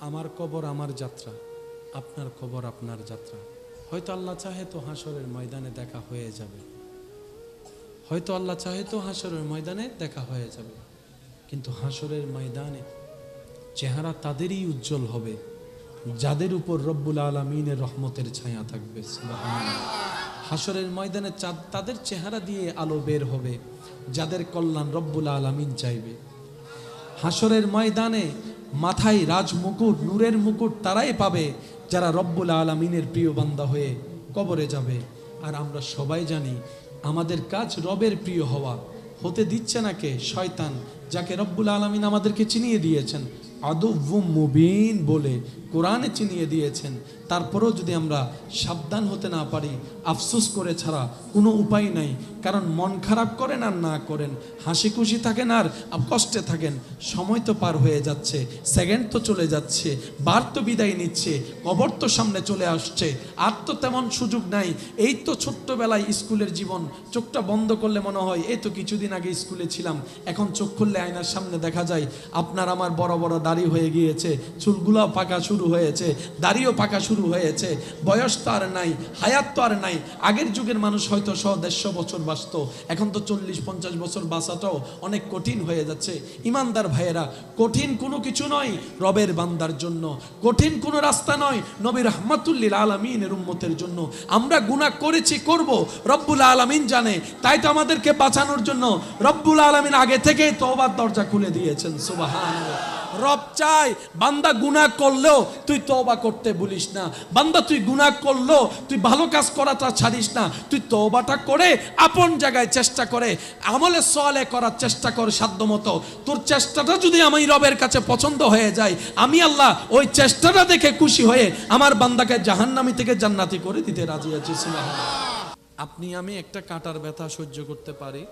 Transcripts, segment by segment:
আমার কবর আমার যাত্রা, আপনার কবর আপনার যাত্রা। হয়তো আল্লাহ চাহে তো হাসরের ময়দানে দেখা হয়ে যাবে, হয়তো আল্লাহ চাহে তো হাসরের ময়দানে দেখা হয়ে যাবে। কিন্তু হাসরের ময়দানে চেহারা তাদেরই উজ্জ্বল হবে যাদের উপর রব্বুল আলামিনের রহমতের ছায়া থাকবে। সুবহানাল্লাহ। হাসরের ময়দানে তাদের চেহারা দিয়ে আলো বের হবে যাদের কল্যাণ রব্বুল আলামিন চাইবে। হাসরের ময়দানে মাথায় রাজ মুকুট, নূরের মুকুট তারাই পাবে যারা রব্বুল আলামিনের প্রিয় বান্দা হয়ে কবরে যাবে। আর আমরা সবাই জানি আমাদের কাজ রবের প্রিয় হওয়া, হতে দিচ্ছে না কে? শয়তান, যাকে রব্বুল আলামিন আমাদেরকে চিনিয়ে দিয়েছেন আদুউম মুবিন বলে কোরআনে চিনিয়ে দিয়েছেন। তারপরেও যদি আমরা সাবধান হতে না পারি, আফসোস করে ছাড়া কোনো উপায় নাই। কারণ মন খারাপ করেন আর না করেন, হাসি খুশি থাকেন আর কষ্টে থাকেন, সময় তো পার হয়ে যাচ্ছে, সেকেন্ড তো চলে যাচ্ছে, বার তো বিদায় নিচ্ছে, কবর তো সামনে চলে আসছে, আর তো তেমন সুযোগ নাই। এই তো ছোট্টবেলায় স্কুলের জীবন, চোখটা বন্ধ করলে মনে হয় এই তো কিছুদিন আগে স্কুলে ছিলাম। এখন চোখ খুললে আয়নার সামনে দেখা যায় আপনার আমার বড় বড় দাড়ি হয়ে গিয়েছে, চুলগুলো পাকা শুরু হয়েছে, দাড়িও পাকা শুরু হয়েছে। বয়স তো আর নাই, হায়াত তো আর নাই। আগের যুগের মানুষ হয়তো 100-150 বছর বাঁচত, এখন তো 40-50 বছর বাঁচাটাও অনেক কঠিন হয়ে যাচ্ছে। ইমানদার ভাইয়েরা, কঠিন কোনো কিছু নয় রবের বান্দার জন্য, কঠিন কোনো রাস্তা নয় নবী রাহমাতুল লিল আলামিনের উম্মতের জন্য। আমরা গুনাহ করেছি, করব, রব্বুল আলামিন জানে। তাই তো আমাদেরকে বাঁচানোর জন্য রব্বুল আলামিন আগে থেকেই তওবার দরজা খুলে দিয়েছেন। সুবহানাল্লাহ। রব চাই বান্দা গুনাহ করলেও তুই তওবা করতে ভুলিস না। বান্দা তুই গুনাহ করলেও তুই ভালো কাজ করাটা ছাড়িস না। তুই তওবাটা করে আপন জায়গায় চেষ্টা করে আমলে সালেহ করার চেষ্টা কর সাধ্যমতো। তোর চেষ্টাটা যদি আমি রবের কাছে পছন্দ হয়ে যায়, আমি আল্লাহ ওই চেষ্টাটা দেখে খুশি হয়ে আমার বান্দাকে জাহান্নামী থেকে জান্নাতি করে দিতে রাজি আছি। সুবহানাল্লাহ। আপনি আমি একটা কাঁটার ব্যথা সহ্য করতে পারি,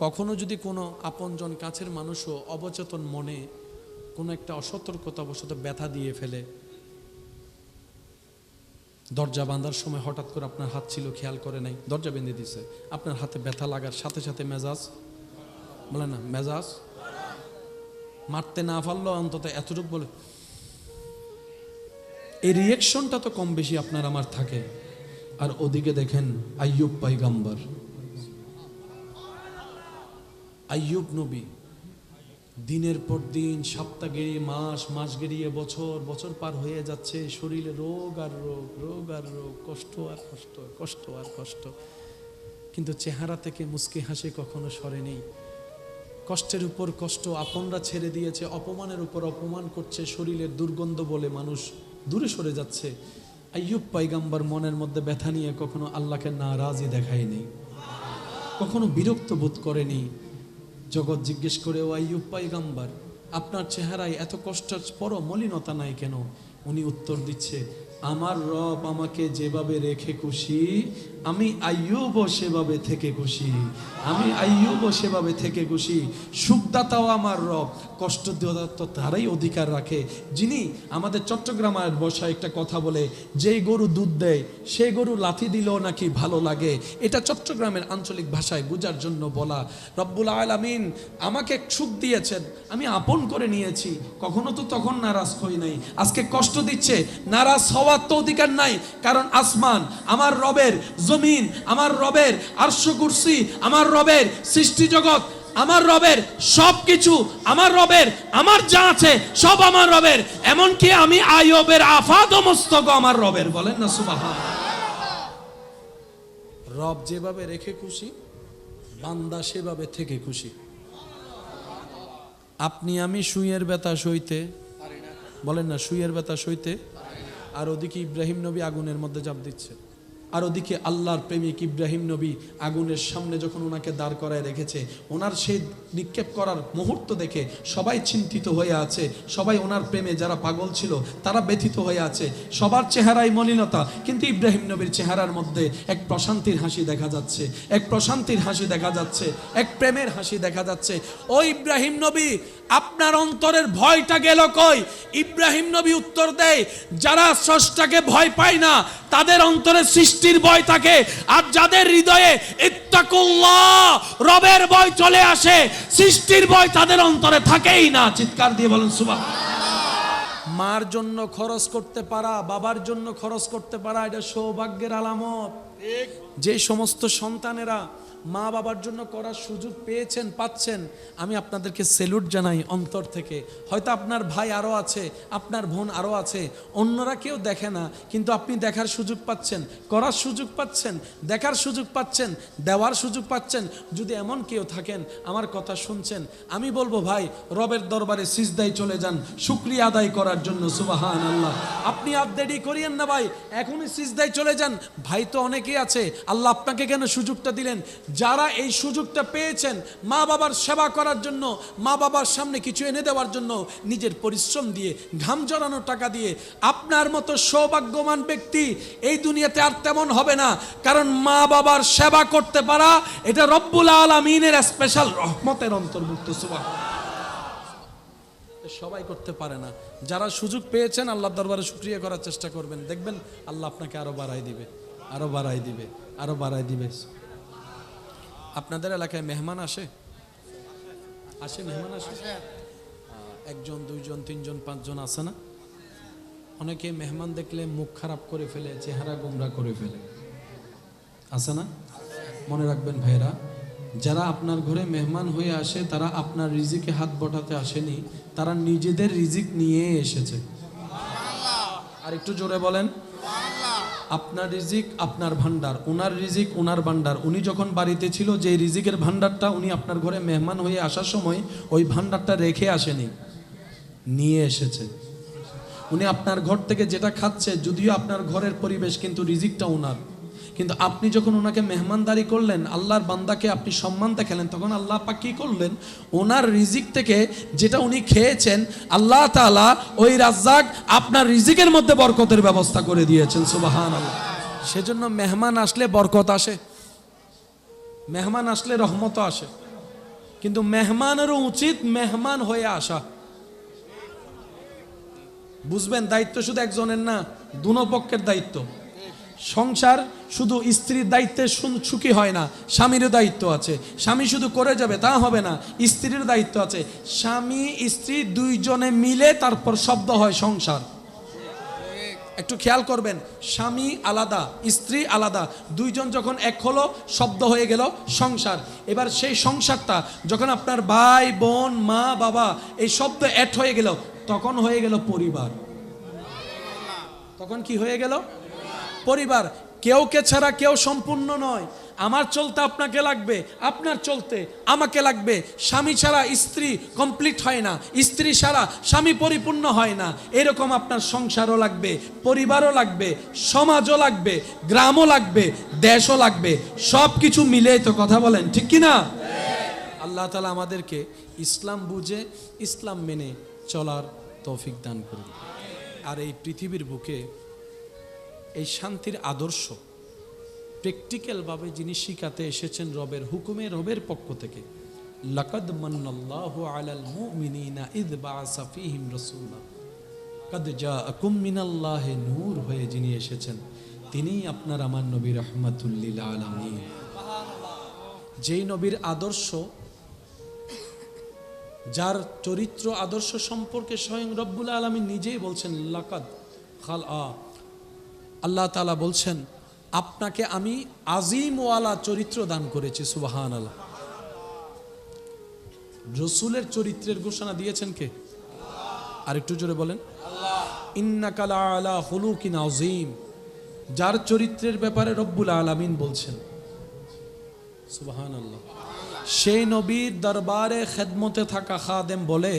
কখনো যদি কোনো আপনজন কাছের মানুষও অবচেতন মনে কোনো একটা অসতর্কতাবশত ব্যথা দিয়ে ফেলে, দরজা বাঁধার সময় হঠাৎ করে আপনার হাত ছিল, খেয়াল করে নাই, দরজা বেঁধে দিছে, আপনার হাতে ব্যথা লাগার সাথে সাথে মেজাজ, বলে না মেজাজ, মারতে না পারলেও অন্তত এতটুকু বলে, এই রিয়েকশনটা তো কম বেশি আপনার আমার থাকে। আর ওদিকে দেখেন আইয়ুব পয়গম্বর, আইয়ুব নবী দিনের পর দিন, সপ্তাহ গেড়িয়ে মাস, মাস গেড়িয়ে বছর, বছর পার হয়ে যাচ্ছে, শরীরে রোগ আর রোগ, রোগ আর রোগ, কষ্ট আর কষ্ট, কষ্ট আর কষ্ট, কিন্তু চেহারা থেকে মুচকি হাসি কখনো সরেনি। কষ্টের উপর কষ্ট, আপনরা ছেড়ে দিয়েছে, অপমানের উপর অপমান করছে, শরীরের দুর্গন্ধ বলে মানুষ দূরে সরে যাচ্ছে। আইয়ুব পয়গম্বর মনের মধ্যে ব্যথা নিয়ে কখনো আল্লাহকে নারাজি দেখায়নি, কখনো বিরক্ত বোধ করেনি। জগৎ জিজ্ঞেস করে, ও আইয়ুব পয়গম্বর, আপনার চেহারায় এত কষ্টের পরও মলিনতা নাই কেন? উনি উত্তর দিচ্ছে, আমার রব আমাকে যেভাবে রেখে খুশি, আমি আইয়ুবও সেভাবে থেকে খুশি, আমি আইয়ুবও সেভাবে থেকে খুশি। সুখদাতাও আমার রব, কষ্ট দেওয়া তো তারাই অধিকার রাখে। যিনি আমাদের চট্টগ্রামের ভাষায় একটা কথা বলে, যেই গরু দুধ দেয় সেই গরু লাথি দিলেও নাকি ভালো লাগে। এটা চট্টগ্রামের আঞ্চলিক ভাষায় বোঝার জন্য বলা। রব্বুল আলামিন আমাকে সুখ দিয়েছেন, আমি আপন করে নিয়েছি, কখনো তো তখন নারাজ হই নাই। আজকে কষ্ট দিচ্ছে, নারাজ হওয়ার তো অধিকার নাই, কারণ আসমান আমার রবের, জমিন আমার রবের, আরশ কুরসি আমার রবের, সৃষ্টি জগৎ আমার রবের, সবকিছু আমার রবের, আমার যা আছে সব আমার রবের, এমনকি আমি আইয়ুবের আফাদ মস্তক আমার রবের। বলেন না সুবহানাল্লাহ। রব যেভাবে রেখে খুশি, বান্দা সেভাবে থেকে খুশি। আপনি আমি সুইয়ের ব্যথা সইতে, বলেন না সুইয়ের ব্যথা সইতে, আর ওদিকে ইব্রাহিম নবী আগুনের মধ্যে ঝাঁপ দিচ্ছে, আর ওদিকে আল্লাহর প্রেমিক ইব্রাহিম নবী আগুনের সামনে যখন ওনাকে দাঁড় করায় রেখেছে, ওনার সেই নিক্ষেপ করার মুহূর্ত দেখে সবাই চিন্তিত হয়ে আছে, সবাই ওনার প্রেমে যারা পাগল ছিল তারা ব্যথিত হয়ে আছে, সবার চেহারায় মলিনতা, কিন্তু ইব্রাহিম নবীর চেহারার মধ্যে এক প্রশান্তির হাসি দেখা যাচ্ছে, এক প্রশান্তির হাসি দেখা যাচ্ছে, এক প্রেমের হাসি দেখা যাচ্ছে। ও ইব্রাহিম নবী, আপনার অন্তরের ভয়টা গেল কই? ইব্রাহিম নবী উত্তর দেয়, যারা স্রষ্টাকে ভয় পায় না তাদের অন্তরে সৃষ্টির ভয় থাকে, আর যাদের হৃদয়ে ইত্তাকুল্লাহ রবের ভয় চলে আসে, সৃষ্টির ভয় তাদের অন্তরে থাকেই না। চিৎকার দিয়ে বলেন সুবহানাল্লাহ। মার জন্য খরচ করতে পারা, বাবার জন্য খরচ করতে পারা, এটা সৌভাগ্যের আলামত। যে সমস্ত সন্তানেরা মা বাবার জন্য করার সুযোগ পেয়েছেন, পাচ্ছেন, আমি আপনাদেরকে স্যালুট জানাই অন্তর থেকে। হয়তো আপনার ভাই আরও আছে, আপনার বোন আরও আছে, অন্যরা কেউ দেখে না, কিন্তু আপনি দেখার সুযোগ পাচ্ছেন, করার সুযোগ পাচ্ছেন, দেখার সুযোগ পাচ্ছেন, দেওয়ার সুযোগ পাচ্ছেন। যদি এমন কেউ থাকেন আমার কথা শুনছেন, আমি বলবো ভাই রবের দরবারে সিজদায় চলে যান শুকরিয়া আদায় করার জন্য। সুবহানাল্লাহ। আপনি আর দেরি করিয়েন না ভাই, এখনই সিজদায় চলে যান। ভাই তো অনেকেই আছে, আল্লাহ আপনাকে কেন সুযোগটা দিলেন? যারা এই সুযোগটা পেয়েছেন মা বাবার সেবা করার জন্য, মা বাবার সামনে কিছু এনে দেওয়ার জন্য, নিজের পরিশ্রম দিয়ে, ঘাম জড়ানো টাকা দিয়ে, আপনার মতো সৌভাগ্যবান ব্যক্তি এই দুনিয়াতে আর তেমন হবে না। কারণ মা বাবার সেবা করতে পারা এটা রব্বুল আলামিনের স্পেশাল রহমতের অন্তর্ভুক্ত। সুবহানাল্লাহ। সবাই করতে পারে না। যারা সুযোগ পেয়েছেন আল্লাহর দরবারে শুকরিয়া করার চেষ্টা করবেন, দেখবেন আল্লাহ আপনাকে আরো বাড়াই দিবে, আরো বাড়াই দিবে, আরো বাড়াই দিবে। আপনাদের এলাকায় মেহমান আসে? আসে মেহমান আসে? একজন, দুইজন, তিনজন, পাঁচজন আসে না? অনেকে মেহমান দেখলে মুখ খারাপ করে ফেলে, চেহারা গোমরা করে ফেলে, আসে না? মনে রাখবেন ভাইরা, যারা আপনার ঘরে মেহমান হয়ে আসে তারা আপনার রিজিকে হাত বটাতে আসেনি, তারা নিজেদের রিজিক নিয়ে এসেছে। আর একটু জোরে বলেন। আপনার রিজিক আপনার ভান্ডার, ওনার রিজিক ওনার ভান্ডার। উনি যখন বাড়িতে ছিল, যে রিজিকের ভান্ডারটা উনি আপনার ঘরে মেহমান হয়ে আসার সময় ওই ভান্ডারটা রেখে আসেনি, নিয়ে এসেছে। উনি আপনার ঘর থেকে যেটা খাচ্ছে, যদিও আপনার ঘরের পরিবেশ, কিন্তু রিজিকটা ওনার। কিন্তু আপনি যখন ওনাকে মেহমানদারি করলেন, আল্লাহর বান্দাকে আপনি সম্মান দেখালেন, তখন আল্লাহ পাক কি করলেন? ওনার রিজিক থেকে যেটা উনি খেয়েছেন, আল্লাহ তাআলা ওই রাজ্জাক আপনার রিজিকের মধ্যে বরকতের ব্যবস্থা করে দিয়েছেন। সুবহানাল্লাহ। সেজন্য মেহমান আসলে বরকত আসে, মেহমান আসলে রহমত আসে। কিন্তু মেহমানেরও উচিত মেহমান হয়ে আসা। বুঝবেন, দায়িত্ব শুধু একজনের না, দুনো পক্ষের দায়িত্ব। সংসার শুধু স্ত্রীর দায়িত্বে সুখী হয় না, স্বামীরও দায়িত্ব আছে। স্বামী শুধু করে যাবে তা হবে না, স্ত্রীর দায়িত্ব আছে। স্বামী স্ত্রী দুইজনে মিলে তারপর শব্দ হয় সংসার। একটু খেয়াল করবেন, স্বামী আলাদা, স্ত্রী আলাদা, দুইজন যখন এক হলো শব্দ হয়ে গেল সংসার। এবার সেই সংসারটা যখন আপনার ভাই বোন মা বাবা এই শব্দ এক হয়ে গেল, তখন হয়ে গেল পরিবার। তখন কি হয়ে গেল? পরিবার। কেউকে ছাড়া কেউ সম্পূর্ণ নয়। আমার চলতে আপনাকে লাগবে, আপনার চলতে আমাকে লাগবে। স্বামী ছাড়া স্ত্রী কমপ্লিট হয় না, স্ত্রী ছাড়া স্বামী পরিপূর্ণ হয় না। এরকম আপনার সংসারও লাগবে, পরিবারও লাগবে, সমাজও লাগবে, গ্রামও লাগবে, দেশও লাগবে। সব কিছু মিলেই তো কথা বলেন, ঠিক কি না? আল্লাহ তাআলা আমাদেরকে ইসলাম বুঝে ইসলাম মেনে চলার তৌফিক দান করুন। আর এই পৃথিবীর বুকে এই শান্তির আদর্শ প্র্যাকটিক্যালভাবে যিনি শিখাতে এসেছেন রবের হুকুমে, রবের পক্ষ থেকে, লাকাদ মান্নাল্লাহু আলাল মুমিনিনা ইয বাআসা ফীহিম রাসূলা কাদ জাআকুম মিনাল্লাহি নূর হয়ে যিনি এসেছেন, তিনিই আপনার আমার নবী রাহমাতুল লিল আলামিন। যেই নবীর আদর্শ, যার চরিত্র আদর্শ সম্পর্কে স্বয়ং রব্বুল আলামিন নিজেই বলছেন, লাকাদ খালআ, আল্লাহ তাআলা বলছেন আপনাকে আমি আজিম ওয়ালা চরিত্র দান করেছি। সুবহানাল্লাহ। রাসূলের চরিত্রের ঘোষণা দিয়েছেন কে? আর একটু জোরে বলেন। ইন্নাকা লাআলা খুলুকিন আযীম। যার চরিত্রের ব্যাপারে রব্বুল আলামিন বলছেন, সুবহানাল্লাহ। সেই নবীর দরবারে খেদমতে থাকা খাদেম বলে,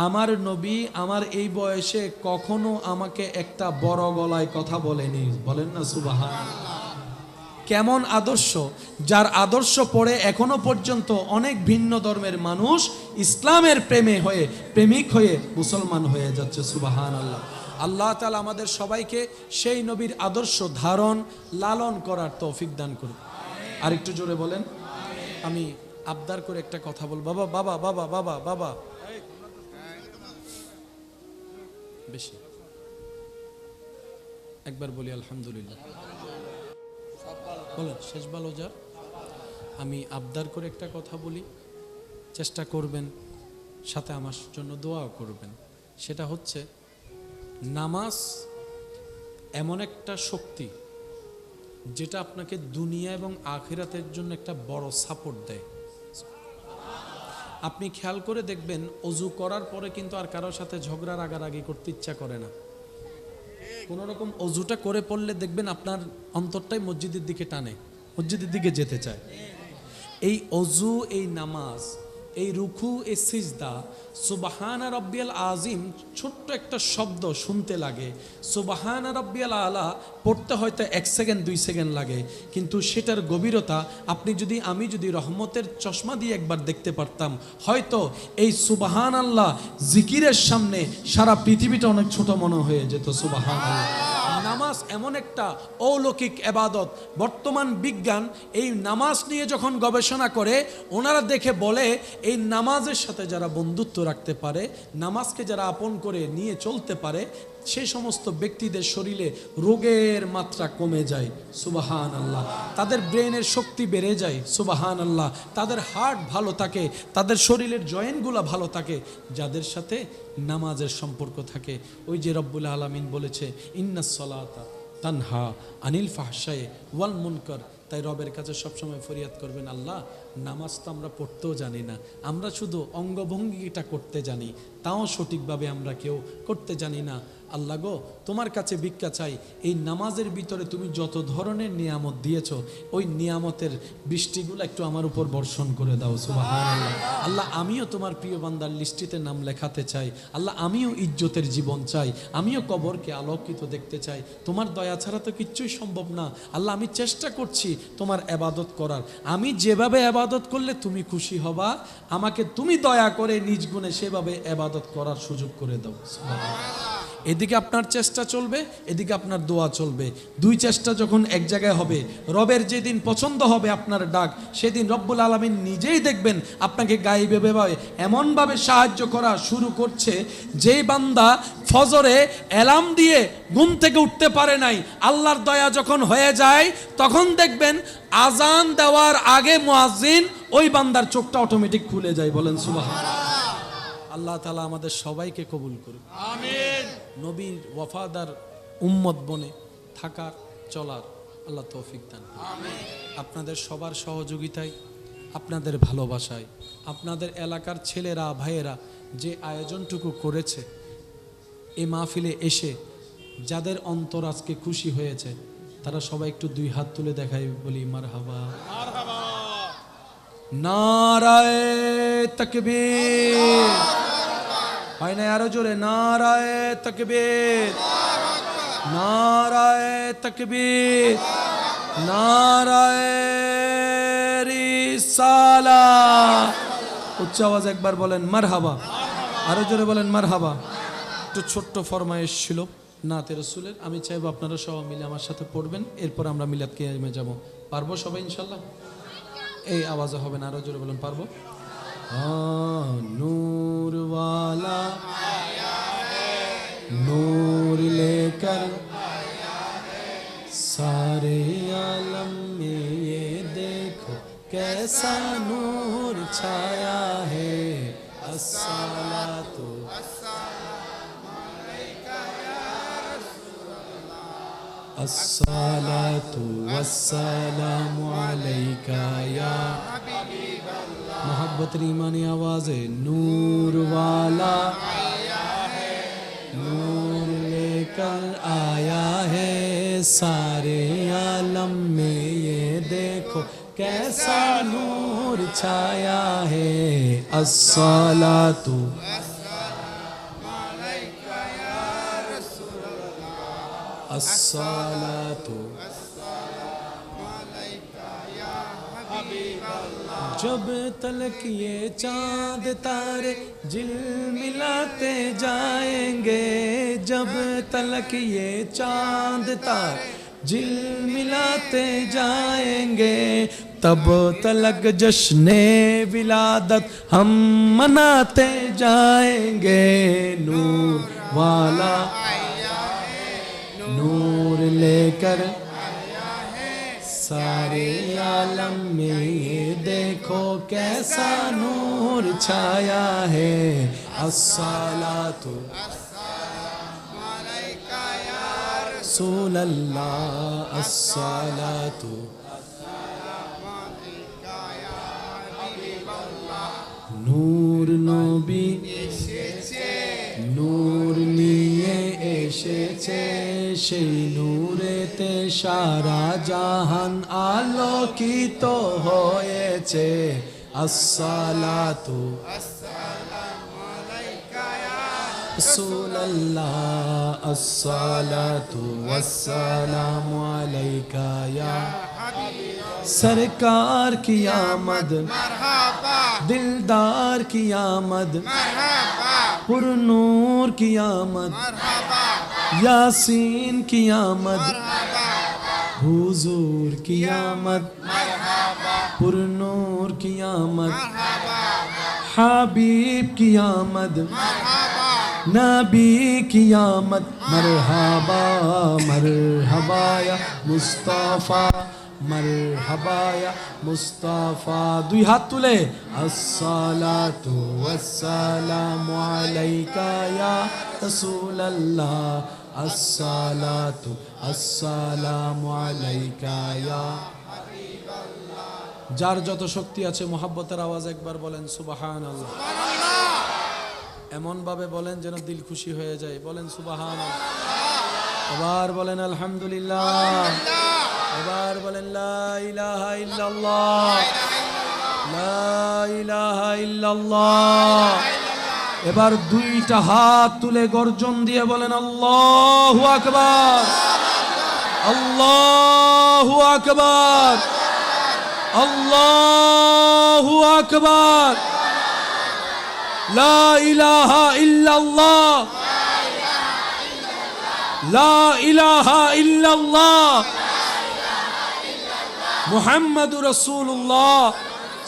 আমার নবী আমার এই বয়সে কখনো আমাকে একটা বড় গলায় কথা বলেনি। বলেন না সুবহানাল্লাহ। কেমন আদর্শ! যার আদর্শ পড়ে এখনো পর্যন্ত অনেক ভিন্ন ধর্মের মানুষ ইসলামের প্রেমিক হয়ে মুসলমান হয়ে যাচ্ছে। সুবহানাল্লাহ। আল্লাহ তাআলা আমাদের সবাইকে সেই নবীর আদর্শ ধারণ লালন করার তৌফিক দান করুন। আর একটু জোরে বলেন। আমি আবদার করে একটা কথা বল। বাবা বাবা বাবা বাবা বাবা বেশি একবার বলি আলহামদুলিল্লাহ। বলেন শেষ ভালো যার। আমি আবদার করে একটা কথা বলি, চেষ্টা করবেন, সাথে আমার জন্য দোয়াও করবেন। সেটা হচ্ছে নামাজ এমন একটা শক্তি যেটা আপনাকে দুনিয়া এবং আখিরাতের জন্য একটা বড় সাপোর্ট দেয়। আপনি খেয়াল করে দেখবেন অজু করার পরে কিন্তু আর কারোর সাথে ঝগড়া রাগারাগি করতে ইচ্ছা করে না। কোনো রকম অজুটা করে পড়লে দেখবেন আপনার অন্তরটাই মসজিদের দিকে টানে, মসজিদের দিকে যেতে চায়। এই অজু, এই নামাজ, এই রুকু, এই সিজদা, সুবহানা রাব্বিয়াল আজিম ছোট্ট একটা শব্দ শুনতে লাগে, সুবহানা রাব্বিয়াল আলা পড়তে হয়তো 1 সেকেন্ড 2 সেকেন্ড লাগে, কিন্তু সেটার গভীরতা আমি যদি রহমতের চশমা দিয়ে একবার দেখতে পারতাম, হয়তো এই সুবহানাল্লাহ জিকিরের সামনে সারা পৃথিবীটা অনেক ছোট মনে হয়ে যেত। সুবহানাল্লাহ। নামাজ এমন একটা অলৌকিক ইবাদত, বর্তমান বিজ্ঞান এই নামাজ নিয়ে যখন গবেষণা করে ওনারা দেখে বলে এই নামাজের সাথে যারা বন্ধুত্ব রাখতে পারে, নামাজকে যারা আপন করে নিয়ে চলতে পারে, সেই সমস্ত ব্যক্তিদের শরীরে রোগের মাত্রা কমে যায়। সুবহানাল্লাহ। তাদের ব্রেনের শক্তি বেড়ে যায়। সুবহানাল্লাহ। তাদের হার্ট ভালো থাকে, তাদের শরীরের জয়েন্টগুলো ভালো থাকে যাদের সাথে নামাজের সম্পর্ক থাকে। ওই যে রব্বুল আলামিন বলেছে ইন্নাস সালাতা তানহা আনিল ফাহশাই ওয়াল মুনকার। তাই রবের কাছে সবসময় ফরিয়াদ করবেন, আল্লাহ নামাজ তো আমরা পড়তেও জানি না, আমরা শুধু অঙ্গভঙ্গিটা করতে জানি, তাও সঠিকভাবে আমরা কেউ করতে জানি না। আল্লাহ গো, তোমার কাছে ভিক্ষা চাই, এই নামাজের ভিতরে তুমি যত ধরনের নিয়ামত দিয়েছ ওই নিয়ামতের বৃষ্টিগুলো একটু আমার উপর বর্ষণ করে দাও। সুবহানাল্লাহ। আল্লাহ আমিও তোমার প্রিয় বান্দার লিস্টিতে নাম লেখাতে চাই। আল্লাহ আমিও ইজ্জতের জীবন চাই, আমিও কবরকে আলোকিত দেখতে চাই। তোমার দয়া ছাড়া তো কিচ্ছুই সম্ভব না। আল্লাহ আমি চেষ্টা করছি তোমার ইবাদত করার, আমি যেভাবে ইবাদত করলে তুমি খুশি হবা, আমাকে তুমি দয়া করে নিজ গুণে সেভাবে ইবাদত করার সুযোগ করে দাও। সুবহানাল্লাহ। এদিকে আপনার চেষ্টা চলবে, এদিকে আপনার দোয়া চলবে। দুই চেষ্টা যখন এক জায়গায় হবে, রবের যেদিন পছন্দ হবে আপনার ডাক, সেদিন রব্বুল আলামিন নিজেই দেখবেন আপনাকে গাইবে ভাবে এমনভাবে সাহায্য করা শুরু করছে, যেই বান্দা ফজরে অ্যালার্ম দিয়ে ঘুম থেকে উঠতে পারে নাই, আল্লাহর দয়া যখন হয়ে যায় তখন দেখবেন আজান দেওয়ার আগে মুয়াজ্জিন ওই বান্দার চোখটা অটোমেটিক খুলে যায়। বলেন সুবহানাল্লাহ। আল্লাহ তাআলা আমাদের সবাইকে কবুল করুন, আমিন। নবীর ওয়াফাদার উম্মত বনে থাকার চলার আল্লাহ তৌফিক দান, আমিন। আপনাদের সবার সহযোগিতায়, আপনাদের ভালোবাসায়, আপনাদের এলাকার ছেলেরা ভাইয়েরা যে আয়োজনটুকু করেছে, এই মাহফিলে এসে যাদের অন্তর আজকে খুশি হয়েছে তারা সবাই একটু 2 হাত তুলে দেখাই, বলি মারহাবা, মারহাবা। নারায়ে তাকবীর। হয় না আরো জোরে, নারায়ে তাকবীর, নারায়ে তাকবীর, নারায়ে রিসালাত। উচ্চ আওয়াজে একবার বলেন মারহাবা, আরো জোরে বলেন মারহাবা। একটু ছোট্ট ফরমায়েশ ছিল নাতে রাসূলের, আমি চাইবো আপনারা সবাই মিলে আমার সাথে পড়বেন, এরপর আমরা মিলাদ কিয়ামে যাব। পারবো সবাই ইনশাআল্লাহ? এই আওয়াজে হবে না, আরো জোরে বলেন পারবো। नूर वाला नूर लेकर सारे आलम में ये देखो कैसा नूर छाया है। अस्सलातु अस्सलातु वस्सलामु अलैका या मोहब्बत ईमानी आवाज़े नूर वाला नूर लेकर आया है सारे आलम में ये देखो कैसा नूर छाया है। अस्सलातु अस्सलातु जब तलक ये चांद तारे झिलमिलाते जाएंगे, जब तलक ये चांद तारे झिलमिलाते जाएंगे, तब तलक जश्ने विलादत हम मनाते जाएंगे। नूर वाला नूर लेकर सारे आलम में ये देखो कैसा नूर छाया है। अस्सलातु রাসূলুল্লাহ আসসালাতু নূর নবী নূর নিয়ে এসেছে সেই নূরেতে সারা জাহান আলোকিত হয়েছে আসসালাতু রাসূলুল্লাহ আসসালাতু ওয়াসসালামু আলাইকা ইয়া सरकार की आमद दिलदार की आमद पुरनूर की आमद यासीन की आमद हुजूर की आमद पुरनूर की आमद हबीब की आमद नबी की आमद मरहबा मरहबा या मुस्तफा मरहबा या मुस्तफा दुई हाथ तुले अस्सलातु वस्सलामु अलैका या रसूलल्लाह अस्सलातु अस्सलामु अलैका या যার যত শক্তি আছে মোহাব্বতের আওয়াজ একবার বলেন সুবহানাল্লাহ এমন ভাবে বলেন যেন দিল খুশি হয়ে যায় বলেন সুবহানাল্লাহ আবার বলেন আলহামদুলিল্লাহ এবার বলেন লা ইলাহা ইল্লাল্লাহ লা ইলাহা ইল্লাল্লাহ এবার দুইটা হাত তুলে গর্জন দিয়ে বলেন আল্লাহু আকবার আল্লাহু আকবার আল্লাহু আকবার লা ইলাহা ইল্লাল্লাহ লা ইলাহা ইল্লাল্লাহ মুহাম্মাদুর রাসূলুল্লাহ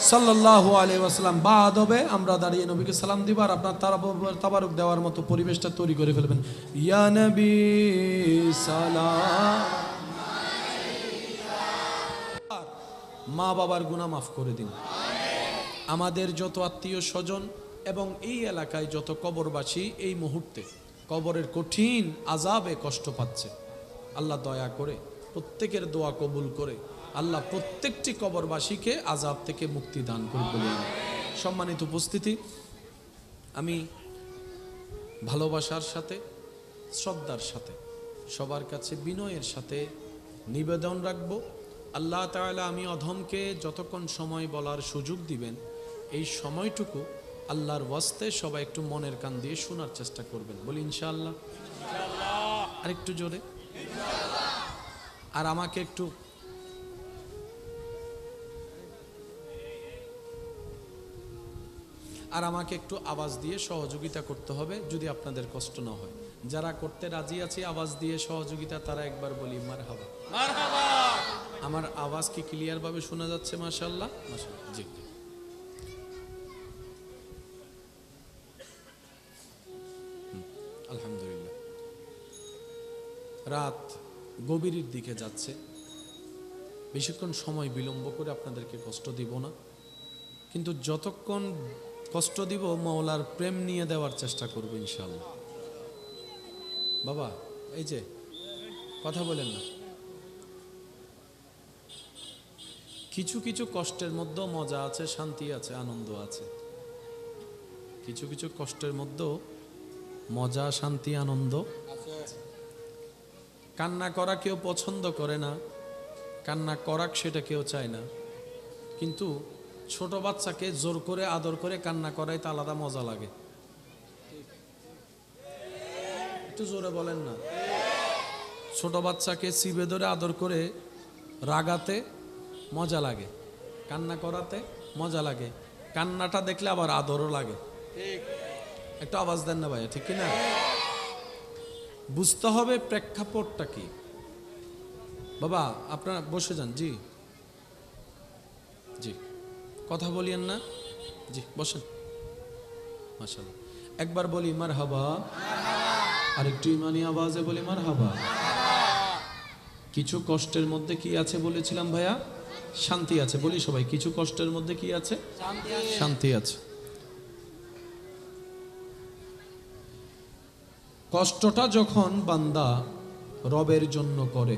সাল্লাল্লাহু আলাইহি ওয়াসাল্লাম বাদ হবে আমরা দাঁড়িয়ে নবীকে সালাম দিব আর আপনার তাবারুক দেওয়ার মতো পরিবেশটা তৈরি করে ফেলবেন ইয়া নবী সালাম মা বাবার গুনাহ মাফ করে দিন আমাদের যত আত্মীয় স্বজন এবং এই এলাকায় যত কবরবাসী এই মুহূর্তে কবরের কঠিন আযাবে কষ্ট পাচ্ছে আল্লাহ দয়া করে প্রত্যেকের দোয়া কবুল করে আল্লাহ প্রত্যেকটি কবরবাসীকে আযাব থেকে মুক্তি দান করুন সম্মানিত উপস্থিতি আমি ভালোবাসার সাথে শ্রদ্ধার সাথে সবার কাছে বিনয়ের সাথে নিবেদন রাখবো আল্লাহ তাআলা আমি অধমকে যতক্ষণ সময় বলার সুযোগ দিবেন এই সময়টুকু আল্লাহর ওয়াস্তে সবাই একটু মনের কান দিয়ে শোনার চেষ্টা করবেন বলি ইনশাআল্লাহ আর একটু জোরে আর আমাকে একটু আওয়াজ দিয়ে সহযোগিতা করতে হবে যদি আপনাদের কষ্ট না হয় যারা করতে রাজি আছে আওয়াজ দিয়ে সহযোগিতা তারা একবার বলি মারহাবা মারহাবা আমার আওয়াজ কি ক্লিয়ার ভাবে শোনা যাচ্ছে মাশাআল্লাহ মাশাআল্লাহ জি আলহামদুলিল্লাহ রাত গভীরের দিকে যাচ্ছে বেশিক্ষণ সময় বিলম্ব করে আপনাদেরকে কষ্ট দিব না কিন্তু যতক্ষণ কষ্ট দিব মাওলার প্রেম নিয়ে দেওয়ার চেষ্টা করব ইনশাআল্লাহ বাবা এই যে কথা বলেন না কিছু কিছু কষ্টের মধ্যে মজা আছে শান্তি আছে আনন্দ আছে কিছু কিছু কষ্টের মধ্যে মজা শান্তি আনন্দ কান্না করা কেউ পছন্দ করে না কান্না করাক সেটা কেউ চায় না কিন্তু ছোট বাচ্চাকে জোর করে আদর করে কান্না করাইতে আলাদা মজা লাগে একটু জোরে বলেন না ছোট বাচ্চাকে চিবে ধরে আদর করে রাগাতে মজা লাগে কান্না করাতে মজা লাগে কান্নাটা দেখলে আবার আদরও লাগে একটু আওয়াজ দেন না ভাইয়া ঠিক কি না বুঝতে হবে প্রেক্ষাপটটা কি বাবা আপনারা বসে যান জি জি কথা বলিয়েন না জি বসেন মাশাআল্লাহ একবার বলি মারহাবা আর একটু ইমানি আওয়াজে বলি মারহাবা কিছু কষ্টের মধ্যে কি আছে বলেছিলাম ভাইয়া শান্তি আছে বলি সবাই কিছু কষ্টের মধ্যে কি আছে শান্তি আছে কষ্টটা যখন বান্দা রবের জন্য করে।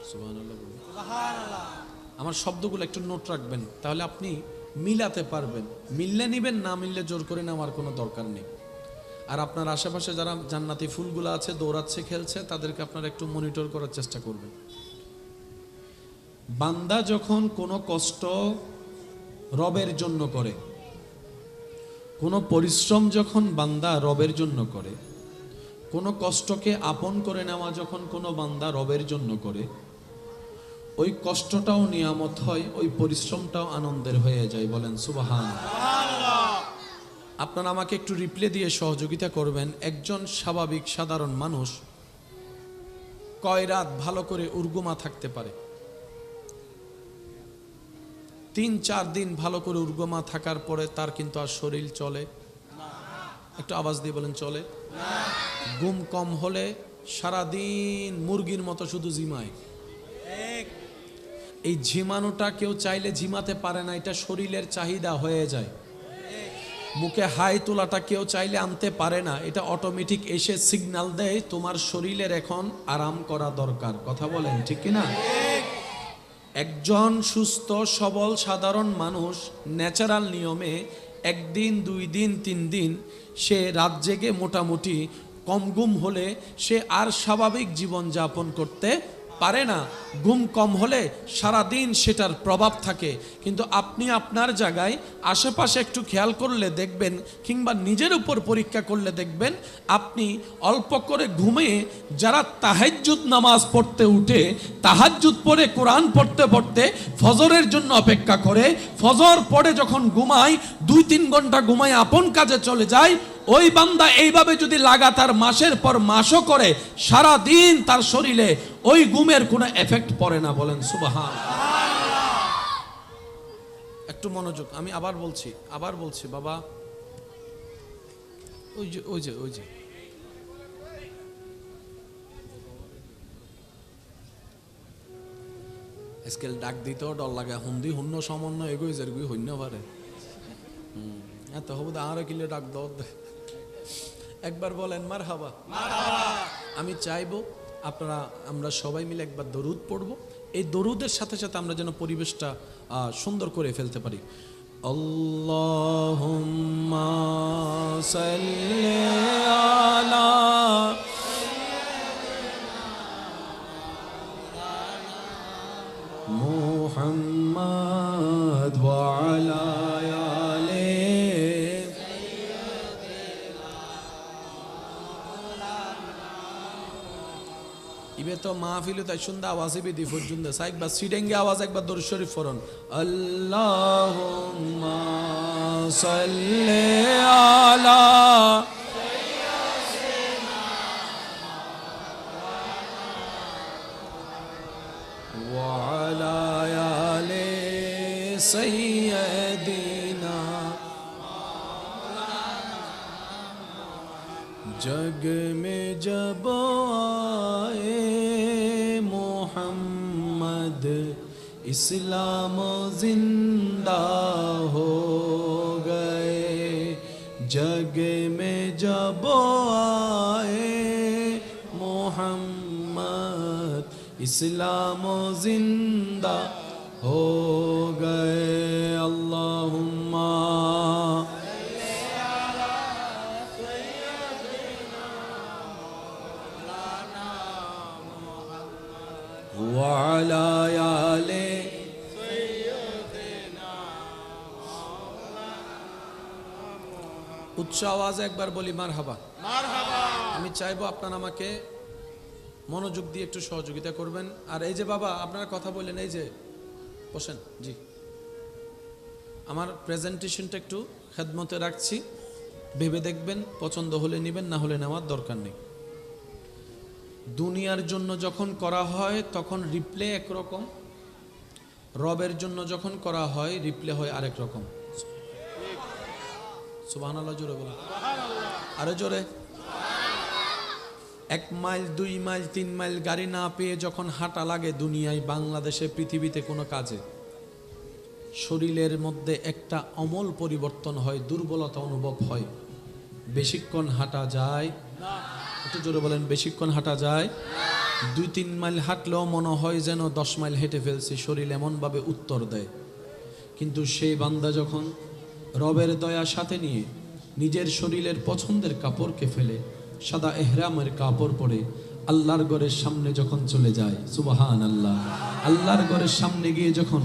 সুবহানাল্লাহ বলুন। আমার শব্দগুলো একটু নোট রাখবেন, তাহলে আপনি মিলাতে পারবেন। মিললে নিবেন, না মিললে জোর করে নেওয়ার কোনো দরকার নেই। আর আপনার আশেপাশে যারা জান্নাতি ফুলগুলো আছে, দৌড়াচ্ছে, খেলছে, তাদেরকে আপনারা একটু মনিটর করার চেষ্টা করবেন। বান্দা যখন কোনো কষ্ট রবের জন্য করে, কোনো পরিশ্রম যখন বান্দা রবের জন্য করে, কোনো কষ্টকে আপন করে নেওয়া যখন কোনো বান্দা রবের জন্য করে, ওই কষ্টটাও নিয়ামত হয়, ওই পরিশ্রমটাও আনন্দের হয়ে যায়। বলেন সুবহানাল্লাহ। আপনারা আমাকে একটু রিপ্লে দিয়ে সহযোগিতা করবেন। একজন স্বাভাবিক সাধারণ মানুষ কয় রাত ভালো করে উর্গুমা থাকতে পারে? 3-4 দিন ভালো করে উর্গুমা থাকার পরে তার কিন্তু আর শরীর চলে না। একটু আওয়াজ দিয়ে বলেন, চলে না। ঘুম কম হলে সারাদিন মুরগির মতো শুধু ঝিমায়। এই ঝিমানোটা কেউ চাইলে ঝিমাতে পারে না, এটা শরীরের চাহিদা হয়ে যায়। মুখে হাই তোলাটা কেউ চাইলে আনতে পারে না, এটা অটোমেটিক এসে সিগন্যাল দেয় তোমার শরীরের এখন আরাম করা দরকার। কথা বলেন ঠিক কিনা? একজন সুস্থ সবল সাধারণ মানুষ ন্যাচারাল নিয়মে 1 দিন 2 দিন 3 দিন সে রাত জেগে মোটামুটি কম ঘুম হলে সে আর স্বাভাবিক জীবন যাপন করতে পারে না। ঘুম কম হলে সারাদিন সেটার প্রভাব থাকে। কিন্তু আপনি আপনার জায়গায় আশেপাশে একটু খেয়াল করলে দেখবেন, কিংবা নিজের উপর পরীক্ষা করলে দেখবেন, আপনি অল্প করে ঘুমিয়ে যারা তাহাজ্জুদ নামাজ পড়তে উঠে, তাহাজ্জুদ পড়ে কোরআন পড়তে পড়তে ফজরের জন্য অপেক্ষা করে, ফজর পড়ে যখন ঘুমায় 2-3 ঘন্টা ঘুমায় আপন কাজে চলে যায়, ওই বান্দা এইভাবে যদি লাগাতার মাসের পর মাসও করে, সারা দিন তার শরীরে ওই ঘুমের কোনো এফেক্ট পড়ে না। বলেন সুবহানাল্লাহ। একটু মনোযোগ, আমি আবার বলছি বাবা, ওই যে স্কেল ডাক দিতেও ডর লাগে। হুন্দি হুন্ন সমন্বয় এগোই যেরগুই হইন্য পারে। এত হবু আরো কিলে ডাক দাও। একবার বলেন মারহাবা। আমি চাইবো আমরা সবাই মিলে একবার দরুদ পড়ব। এই দরুদের সাথে সাথে আমরা যেন পরিবেশটা সুন্দর করে ফেলতে পারি। আল্লাহুম্মা সাল্লি আলা মুহাম্মাদ ওয়া আলা ইবে তো মাহফিলে তাই সুন্দর আওয়াজে বিধি পর্যন্ত একবার সিডেঙ্গে আওয়াজ, একবার দরুদ শরীফ পড়ুন। আল্লাহুম্মা সাল্লি আলা ওয়া আলা আলি সাইয়্যিদিনা। जग में जब आए मोहम्मद इस्लाम जिंदा हो गए। जग में जब आए मोहम्मद इस्लाम जिंदा हो गए। अल्लाहुम्मा وعلى آل سيدنا। উচ্চ আওয়াজে একবার বলি মারহাবা। আমি চাইবো আপনারা আমাকে মনোযোগ দিয়ে একটু সহযোগিতা করবেন। আর এই যে বাবা আপনারা কথা বললেন, এই যে বসেন, জি আমার প্রেজেন্টেশনটা একটু খেদমতে রাখছি, ভেবে দেখবেন, পছন্দ হলে নেবেন, না হলে নেওয়ার দরকার নেই। দুনিয়ার জন্য যখন করা হয় তখন রিপ্লে একরকম, রবের জন্য যখন করা হয় রিপ্লে হয় আরেক রকম। সুবহানাল্লাহ জোরে বলো, আরো জোরে। 1 মাইল 2 মাইল 3 মাইল গাড়ি না পেয়ে যখন হাঁটা লাগে দুনিয়ায়, বাংলাদেশে, পৃথিবীতে কোনো কাজে, শরীরের মধ্যে একটা অমল পরিবর্তন হয়, দুর্বলতা অনুভব হয়। বেশিক্ষণ হাঁটা যায় না। একটু জোরে বলেন, বেশিক্ষণ হাঁটা যায়? 2-3 মাইল হাঁটলেও মনে হয় যেন 10 মাইল হেঁটে ফেলছি, শরীর এমনভাবে উত্তর দেয়। কিন্তু সেই বান্দা যখন রবের দয়া সাথে নিয়ে নিজের শরীরের পছন্দের কাপড়কে ফেলে সাদা এহরামের কাপড় পরে আল্লাহর ঘরের সামনে যখন চলে যায়, সুবহান আল্লাহ, আল্লাহর ঘরের সামনে গিয়ে যখন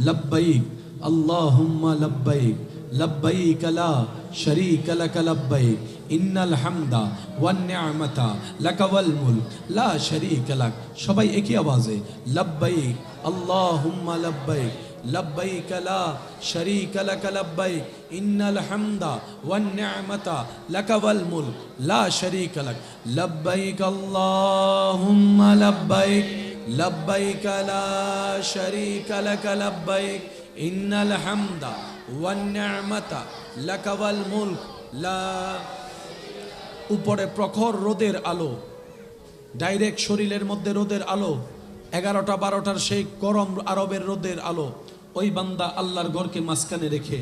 লব্বাইক আল্লাহুম্মা লব্বাইক লব্বাইক লা শারীকা লাক লব্বাইক ইন্নাল হামদা ওয়ান নি'মাতা লাকা ওয়াল মুলক লা শারীকা লাক, সবাই একই আওয়াজে লব্বাইক আল্লাহুম্মা লব্বাইক লব্বাইক লা শারীকা লাক লব্বাইক ইন্নাল হামদা ওয়ান নি'মাতা লাকা ওয়াল মুলক লা শারীকা লাক লব্বাইক আল্লাহুম্মা লব্বাইক লব্বাইক লা শারীকা লাক লব্বাইক ইন্নাল হামদা ওয়ান নি'মাতা লাকা ওয়াল মুলক লা। উপরে প্রখর রোদের আলো, ডাইরেক্ট শরীরের মধ্যে রোদের আলো, 11টা 12টার সেই গরম আরবের রোদের আলো। ওই বান্দা আল্লাহর ঘরকে মাঝখানে রেখে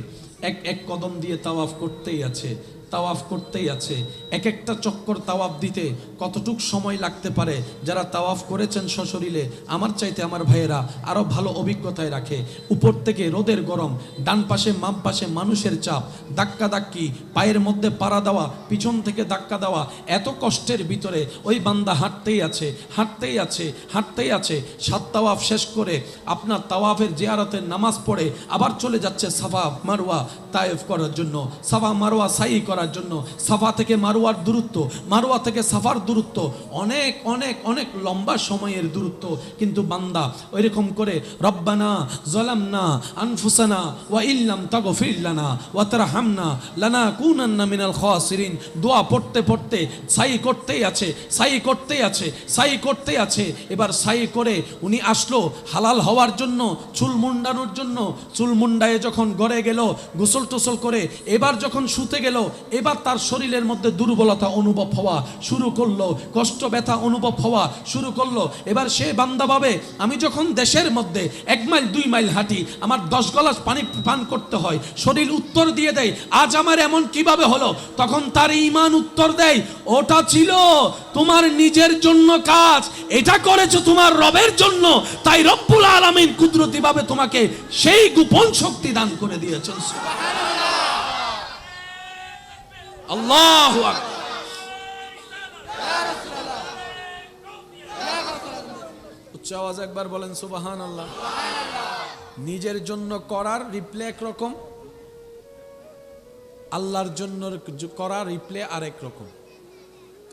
এক এক কদম দিয়ে তাওয়াফ করতেই আছে, তাওয়াফ করতেই আছে। এক একটা চক্কর তাওয়াফ দিতে কতটুক সময় লাগতে পারে, যারা তাওয়াফ করেছেন সশরীরে আমার চাইতে আমার ভাইয়েরা আরো ভালো অভিজ্ঞতায় রাখে। উপর থেকে রোদের গরম, ডান পাশে বাম পাশে মানুষের চাপ, ধাক্কা ধাক্কি, পায়ের মধ্যে পাড়া দেওয়া, পিছন থেকে ধাক্কা দেওয়া, এত কষ্টের ভিতরে ওই বান্দা হাঁটতেই আছে, হাঁটতেই আছে, হাঁটতেই আছে। 7 তাওয়াফ শেষ করে আপনার তাওয়াফের জিয়ারতের নামাজ পড়ে আবার চলে যাচ্ছে সাফা মারওয়া তায়েফ করার জন্য, সাফা মারওয়া সাই করার জন্য। সাফা থেকে মারওয়ার দূরত্ব, মারওয়া থেকে সাফার দূরত্ব অনেক অনেক অনেক লম্বা সময়ের দূরত্ব। কিন্তু বান্দা ওইরকম করে রব্বানা যালামনা আনফুসানা ওয়া ইল্লাম তাগফির লানা ওয়া তারহামনা লানাকুনান্না মিনাল খাসিরিন দোয়া পড়তে পড়তে সাই করতেই আছে, সাই করতেই আছে, সাই করতেই আছে। এবার সাই করে উনি আসলো হালাল হওয়ার জন্য, চুল মুন্ডানোর জন্য। চুল মুন্ডায়ে যখন ঘরে গেল, গোসল টোসল করে এবার যখন শুতে গেল, এবার তার শরীরের মধ্যে দুর্বলতা অনুভব হওয়া শুরু করলো, কষ্ট ব্যথা অনুভব হওয়া শুরু করলো। এবার সে বান্দা ভাবে আমি যখন দেশের মধ্যে 1 মাইল 2 মাইল হাঁটি আমার 10 গ্লাস পানি পান করতে হয়, শরীর উত্তর দিয়ে দেয় আজ আমার এমন কিভাবে হলো? তখন তার ঈমান উত্তর দেয় ওটা ছিল তোমার নিজের জন্য কাজ, এটা করেছো তোমার রবের জন্য, তাই রব্বুল আলামিন কুদরতি ভাবে তোমাকে সেই গোপন শক্তি দান করে দিয়েছেন। আল্লাহু আকবার। উচ্চ আওয়াজে একবার বলেন সুবহানাল্লাহ। নিজের জন্য করার রিপ্লে একরকম, আল্লাহর জন্য করার রিপ্লে আরেক রকম।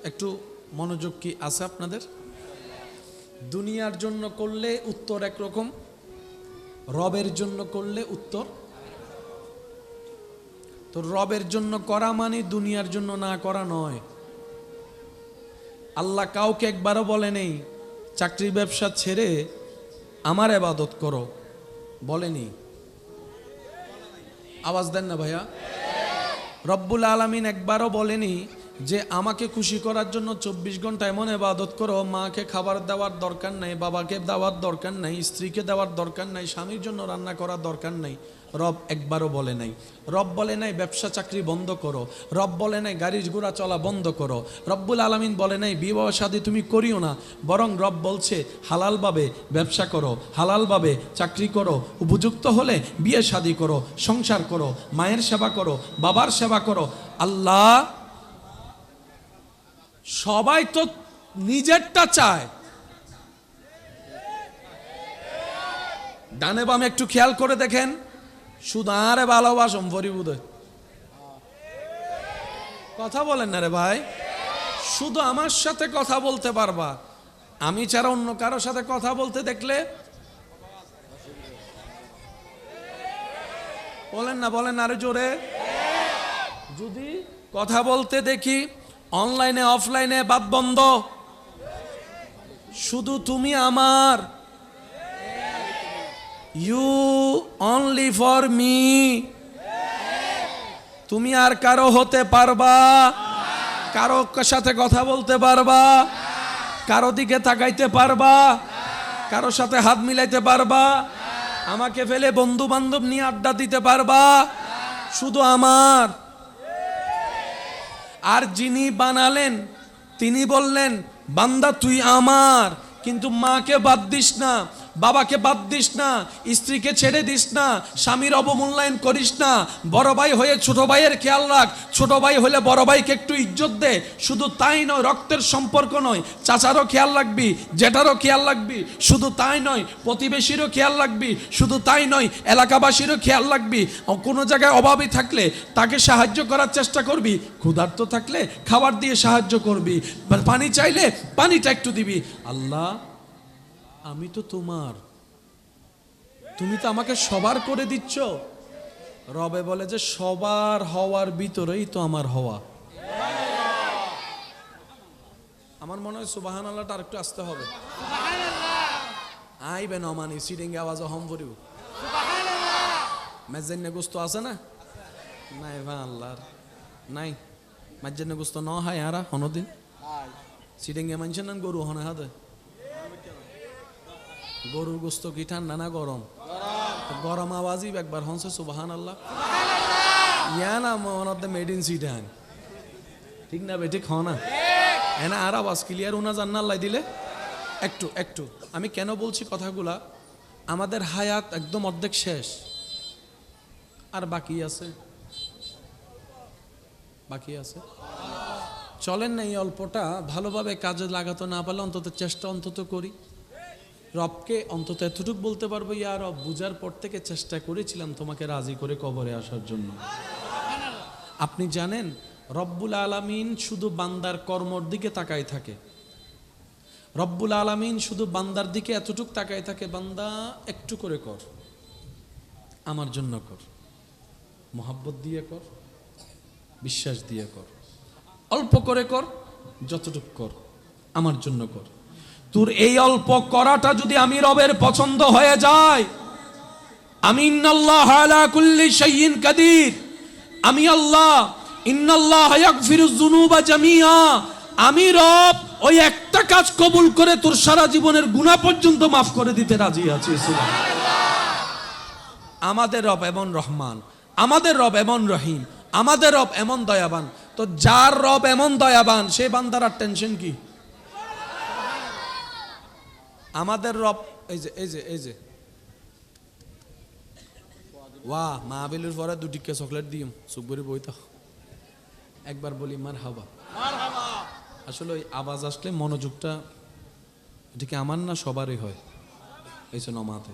একটু মনোযোগ কি আছে আপনাদের? দুনিয়ার জন্য করলে উত্তর একরকম, রবের জন্য করলে উত্তর। তো রবের জন্য করা মানে দুনিয়ার জন্য না করা নয়। আল্লাহ কাউকে একবারও বলে নেই চাকরি ব্যবসা ছেড়ে আমার ইবাদত করো, বলেনি। আওয়াজ দেন না ভাইয়া। রব্বুল আলামিন একবারও বলেনি যে আমাকে খুশি করার জন্য 24 ঘন্টা এমন ইবাদত করো, মাকে খাবার দেওয়ার দরকার নাই, বাবাকে দেওয়ার দরকার নাই, স্ত্রীকে দেওয়ার দরকার নাই, স্বামীর জন্য রান্না করার দরকার নাই। রব একবারও বলে নাই। রব বলে নাই ব্যবসা চাকরি বন্ধ করো, রব বলে নাই গাড়ি ঘোড়া চলা বন্ধ করো, রব্বুল আলামিন বলে নাই বিবাহ শাদী তুমি করিও না। বরং রব বলছে হালালভাবে ব্যবসা করো, হালালভাবে চাকরি করো, উপযুক্ত হলে বিয়ে শাদী করো, সংসার করো, মায়ের সেবা করো, বাবার সেবা করো। আল্লাহ সবাই তো নিজেরটা চায়। ডানে বামে একটু খেয়াল করে দেখেন, শুধু আরে ভালোবাসম ফরিবুদ কথা বলেন না রে ভাই। শুধু আমার সাথে কথা বলতে পারবা, আমি ছাড়া অন্য কারোর সাথে কথা বলতে দেখলে বলেন না, বলেন আরে জোরে। যদি কথা বলতে দেখি অনলাইনে অফলাইনে বাদ বন্ধ, শুধু তুমি আমার, ইউ অনলি ফর মি। তুমি আর কারো হতে পারবা, কারো সাথে কথা বলতে পারবা, কারো দিকে তাকাইতে পারবা, কারো সাথে হাত মিলাইতে পারবা, আমাকে ফেলে বন্ধু বান্ধব নিয়ে আড্ডা দিতে পারবা, শুধু আমার। আর যিনি বানালেন তিনি বললেন, বান্দা তুই আমার, কিন্তু মাকে বাদ দিস না, বাবাকে বাদ দিস না, স্ত্রীকে ছেড়ে দিস না, স্বামীর অবমূল্যায়ন করিস না, বড় ভাই হয়ে ছোট ভাইয়ের খেয়াল রাখ, ছোট ভাই হলে বড় ভাইকে একটু ইজ্জত দে। শুধু তাই নয়, রক্তের সম্পর্ক নয়, চাচারও খেয়াল রাখবি, জেঠারও খেয়াল রাখবি, শুধু তাই নয়, প্রতিবেশীরও খেয়াল রাখবি, শুধু তাই নয়, এলাকাবাসীরও খেয়াল রাখবি। কোনো জায়গায় অভাবী থাকলে তাকে সাহায্য করার চেষ্টা করবি, ক্ষুধার্ত থাকলে খাবার দিয়ে সাহায্য করবি, পানি চাইলে পানিটা একটু দিবি। আল্লাহ, আমি তো তোমার, তুমি তো আমাকে সবার করে দিচ্ছ। রবে বলে যে সবার হওয়ার ভিতরেই তো আমার হওয়া। আমার মনে হয় সুবহানাল্লাহটা আরেকটু আসতে হবে। আইবেন অমানি সিডিং আওয়াজ হম করিব। মেজেন্নে গোস্ত আছে না? নাই ভা আল্লাহর নাই। মেজেন্নে গোস্ত ন হয় আরা হনদিন সিডিং এ মানছেন না গরু হনে হাতে। গরুর গোস্ত কি ঠান্ডা না গরম? গরম আওয়াজই একবার হনছে সুবহানাল্লাহ। ইয়া না one of the made in sit down. ঠিক না বেঠিক হ না? এনা আর আওয়াজ ক্লিয়ার উনা জান্না আল্লাহ দিলে একটু একটু। আমি কেন বলছি কথাগুলা? আমাদের হায়াত একদম অর্ধেক শেষ, আর বাকি আছে, বাকি আছে। চলেন না এই অল্পটা ভালোভাবে কাজে লাগাতে না পারলে অন্তত চেষ্টা অন্তত করি। রবকে অন্তত এতটুকু বলতে পারবো, ইয়া রব, বুঝার পর থেকে চেষ্টা করেছিলাম তোমাকে রাজি করে কবরে আসার জন্য। আপনি জানেন রব্বুল আলামিন শুধু বান্দার কর্মর দিকে তাকায় থাকে। রব্বুল আলামিন শুধু বান্দার দিকে এতটুক তাকায় থাকে, বান্দা একটু করে কর, আমার জন্য কর, মোহাব্বত দিয়ে কর, বিশ্বাস দিয়ে কর, অল্প করে কর, যতটুক কর, আমার জন্য কর। তোর এই অল্প করাটা যদি আমি রবের পছন্দ হয়ে যায়, আমি ইন্নাল্লাহ আলা কুল্লি শাইইন কাদির, আমি আল্লাহ ইন্নাল্লাহ ইয়াগফিরুয যুনুবা জামিআ, আমি রব ওই একটা কাজ কবুল করে তোর সারা জীবনের গুনাহ পর্যন্ত মাফ করে দিতে রাজি আছি। সুবহানাল্লাহ। আমাদের রব এমন রহমান, আমাদের রব এমন রহিম, আমাদের রব এমন দয়াবান। তো যার রব এমন দয়াবান, সে বান্দার আর টেনশন কি? আমাদের রব এই যে এই যে এই যে ওয়া মাহবিলের পরে দুটিকে চকলেট দিম সুকবরি বইতা একবার বলি মারহাবা। আসলে ওই আওয়াজ আসলে মনোযোগটা এটা কি আমার না সবারই হয়, এই জন্য মাথে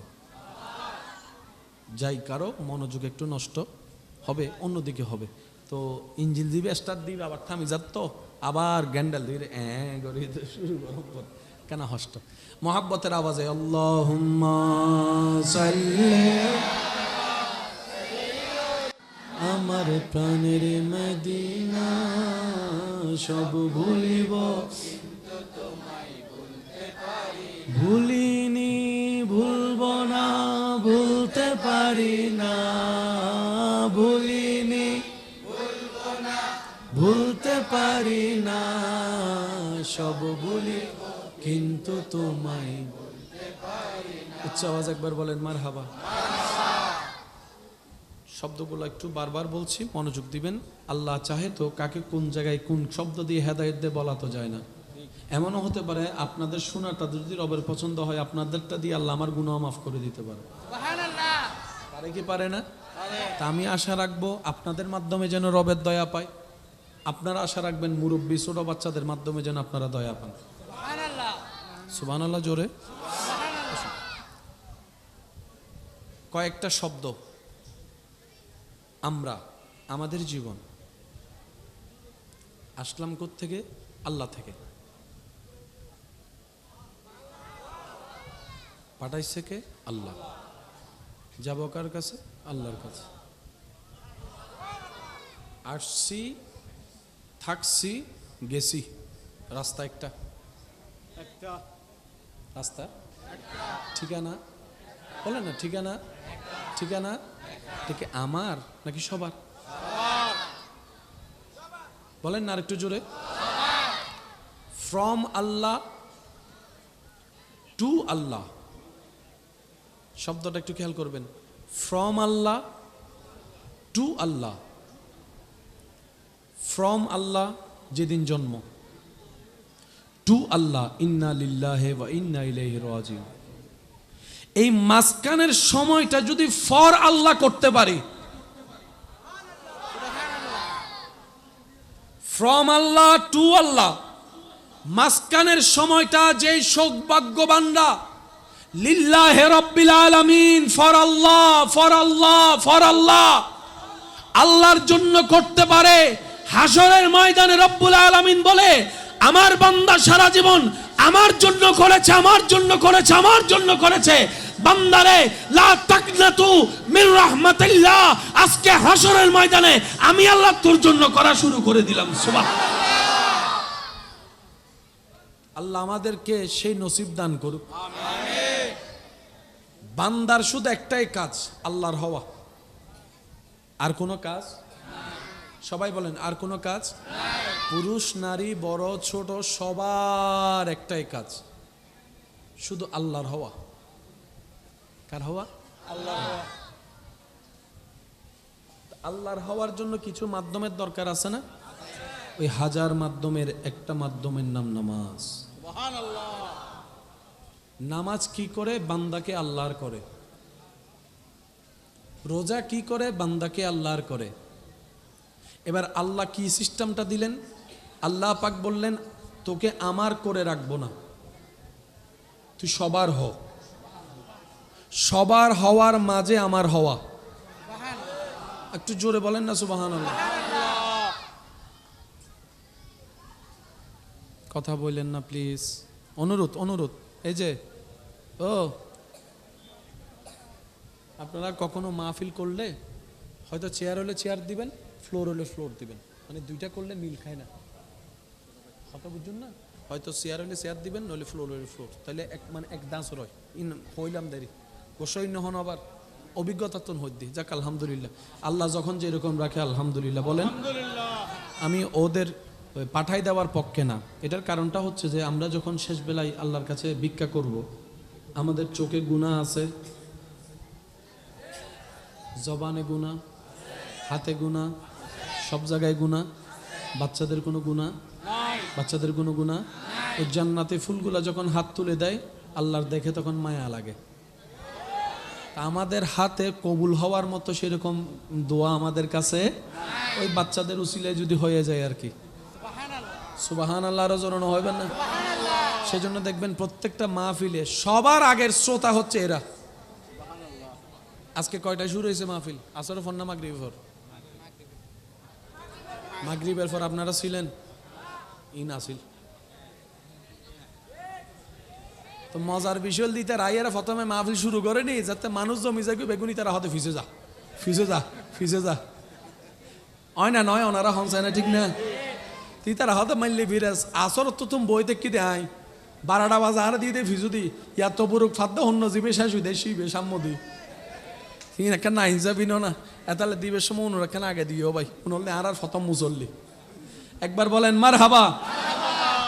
যাই কারো মনোযোগ একটু নষ্ট হবে, অন্যদিকে হবে। তো ইঞ্জিল দিবে, স্টার্ট দিবে, আবার থামি যাত, তো আবার গ্যান্ডেল দিবে শুরু করো কেন হষ্ট মহাব্বতের আওয়াজে আল্লাহুম্মা সাল্লি আমার প্রাণের মদিনা সব ভুলিব ভুলিনি ভুলব না ভুলতে পারি না ভুলিনি ভুলতে পারি না সব ভুলিব কিন্তু তোমায় ভুলতে পারি না। উচ্চ আওয়াজ একবার বলেন মারহাবা। শব্দগুলো একটু বারবার বলছি, মনোযোগ দিবেন। আল্লাহ চাহে তো কাকে কোন জায়গায় কোন শব্দ দিয়ে হেদায়েত দিয়ে বলা তো যায় না। এমনও হতে পারে আপনাদের শোনাটা যদি রবের পছন্দ হয়, আপনাদেরটা দিয়ে আল্লাহ আমার গুনাহ মাফ করে দিতে পারে। সুবহানাল্লাহ। পারে কি পারে না? তা আমি আশা রাখবো আপনাদের মাধ্যমে যেন রবের দয়া পায়। আপনারা আশা রাখবেন মুরব্বী ছোট বাচ্চাদের মাধ্যমে যেন আপনারা দয়া পান। সুবহানাল্লাহ। সুবহানাল্লাহ জোরে। কয়েকটা শব্দ, আমরা আমাদের জীবন আসলাম কোত্থেকে? আল্লাহ থেকে। পাঠাইছে কে? আল্লাহ। যাব কার কাছে? আল্লাহর কাছে। আসছি, থাকছি, গেছি, রাস্তা একটা একটা রাস্তা, ঠিকানা বলেন না, ঠিকানা ঠিকানা থেকে আমার নাকি সবার? বলেন না আরেকটু জোরে। ফ্রম আল্লাহ টু আল্লাহ, শব্দটা একটু খেয়াল করবেন। From Allah to Allah. From Allah যেদিন জন্ম, টু আল্লাহ, ইন্না লিল্লাহি ওয়া ইন্না ইলাইহি রাজিউন। এই মাঝখানের সময়টা যদি ফর আল্লাহ করতে পারি, ফ্রম আল্লাহ টু আল্লাহ, মাঝখানের সময়টা যে সৌভাগ্যবানরা লিল্লাহি রাব্বিল আলামিন, for Allah for Allah for Allah, আল্লাহর জন্য করতে পারে, হাসরের ময়দানে রব্বুল আলামিন বলে আমার বান্দা সারা জীবন আমার জন্য করেছে, আমার জন্য করেছে, আমার জন্য করেছে, বান্দারে লা তাকনাতু মির রাহমাতিল্লাহ, আজকে হাসরের ময়দানে আমি আল্লাহ তোর জন্য করা শুরু করে দিলাম। সুবহানাল্লাহ। আল্লাহ আমাদেরকে সেই নসিব দান করুক। আমিন। বান্দার শুধু একটাই কাজ, আল্লাহর হওয়া, আর কোনো কাজ নাই। সবাই বলেন, আর কোনো কাজ নাই। পুরুষ নারী বড় ছোট সবার একটাই কাজ, শুধু আল্লাহর হওয়া। কার হওয়া? আল্লাহর হওয়া। আল্লাহর হওয়ার জন্য কিছু মাধ্যমের দরকার আছে না? ওই হাজার মাধ্যমের একটা মাধ্যমের নাম নামাজ। সুবহানাল্লাহ। নামাজ কি করে? বান্দাকে আল্লাহর করে। রোজা কি করে? বান্দাকে আল্লাহর করে। এবার আল্লাহ কি সিস্টেমটা দিলেন? আল্লাহ পাক বললেন তোকে আমার করে রাখবো না, তুই সবার হ, সবার হওয়ার মাঝে আমার হওয়া। একটু জোরে বলেন না সুবহানাল্লাহ। কথা বললেন না প্লিজ, অনুরোধ অনুরোধ। এই যে আপনারা কখনো মাহফিল করলে হয়তো চেয়ার হলে চেয়ার দিবেন, ফ্লোর হলে ফ্লোর দিবেন, মানে দুইটা করলে মিল খায় না। কথা বুঝুন না? হয়তো চেয়ার হলে চেয়ার দিবেন, নইলে ফ্লোর হলে ফ্লোর, তাহলে এক মানে এক দাঁচ রয় হইলাম দেরি গোসই নহন, আবার অভিজ্ঞতা তো হইদি। যাক আলহামদুলিল্লাহ, আল্লাহ যখন যেরকম রাখে আলহামদুলিল্লাহ বলেন। আমি ওদের পাঠাই দেওয়ার পক্ষে না, এটার কারণটা হচ্ছে যে আমরা যখন শেষ বেলায় আল্লাহর কাছে ভিক্ষা করব, আমাদের চোখে গুনাহ আছে, জবানে গুনাহ, হাতে গুনাহ, সব জায়গায় গুনাহ। বাচ্চাদের কোনো গুনাহ নাই, বাচ্চাদের কোনো গুনাহ। ওই জান্নাতে ফুলগুলা যখন হাত তুলে দেয় আল্লাহর দেখে তখন মায়া লাগে। আমাদের হাতে কবুল হওয়ার মতো সেরকম দোয়া আমাদের কাছে ওই বাচ্চাদের উসিলায় যদি হয়ে যায় আর কি। সুবহানাল্লাহ, আরো জোরানো হইবেন না? সেজন্য দেখবেন প্রত্যেকটা মাহফিলে সবার আগের শ্রোতা হচ্ছে এরা। আজকে কয়টায় শুরু হয়েছে মাহফিল? আসর ফোন না মাগরিবের পর? মাগরিবের পর আপনারা ছিলেন? ইন আসিল তো মজার বিষয় দিতে রাইয়েরা প্রথমে মাহফিল শুরু করেনি যাতে মানুষ জমি যাবে বেগুনি তারা হতে ফিসে যা ফিসে যা ফিসে যা হয় না, নয় ওনারা হনসায় না, ঠিক না? তুই তারা হতে মানলি বিরাজ আসর তো তুমি বইতে কি দেয় 12টা বাজে আর দিয়ে দে ফিজু দি ইয়ার তো বুরুক ফাদ্দ হন্য জিবে শেষ হই দেয় শিবে সাম্মদি ঠিক না? কেন হিসাবই না এতালে দিবের সময় উনুরা কেন আগে দিও ভাই, উনলে আর প্রথম মুসল্লি। একবার বলেন মার হাবা,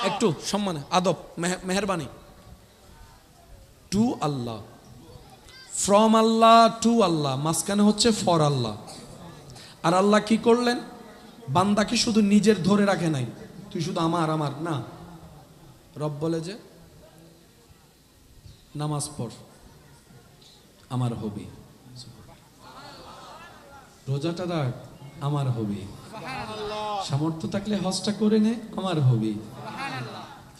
একটু সম্মানে আদব মেহরবানি। To Allah, from Allah to Allah, মাঝখানে হচ্ছে ফর আল্লাহ। আর আল্লাহ কি করলেন? বান্দাকে শুধু নিজের ধরে রাখে নাই, তুই শুধু আমার আমার না। রব বলে যে নামাজ পড় আমার হবি, রোজাটা রাখ আমার হবি, সামর্থ্য থাকলে হজটা করে নে আমার হবি,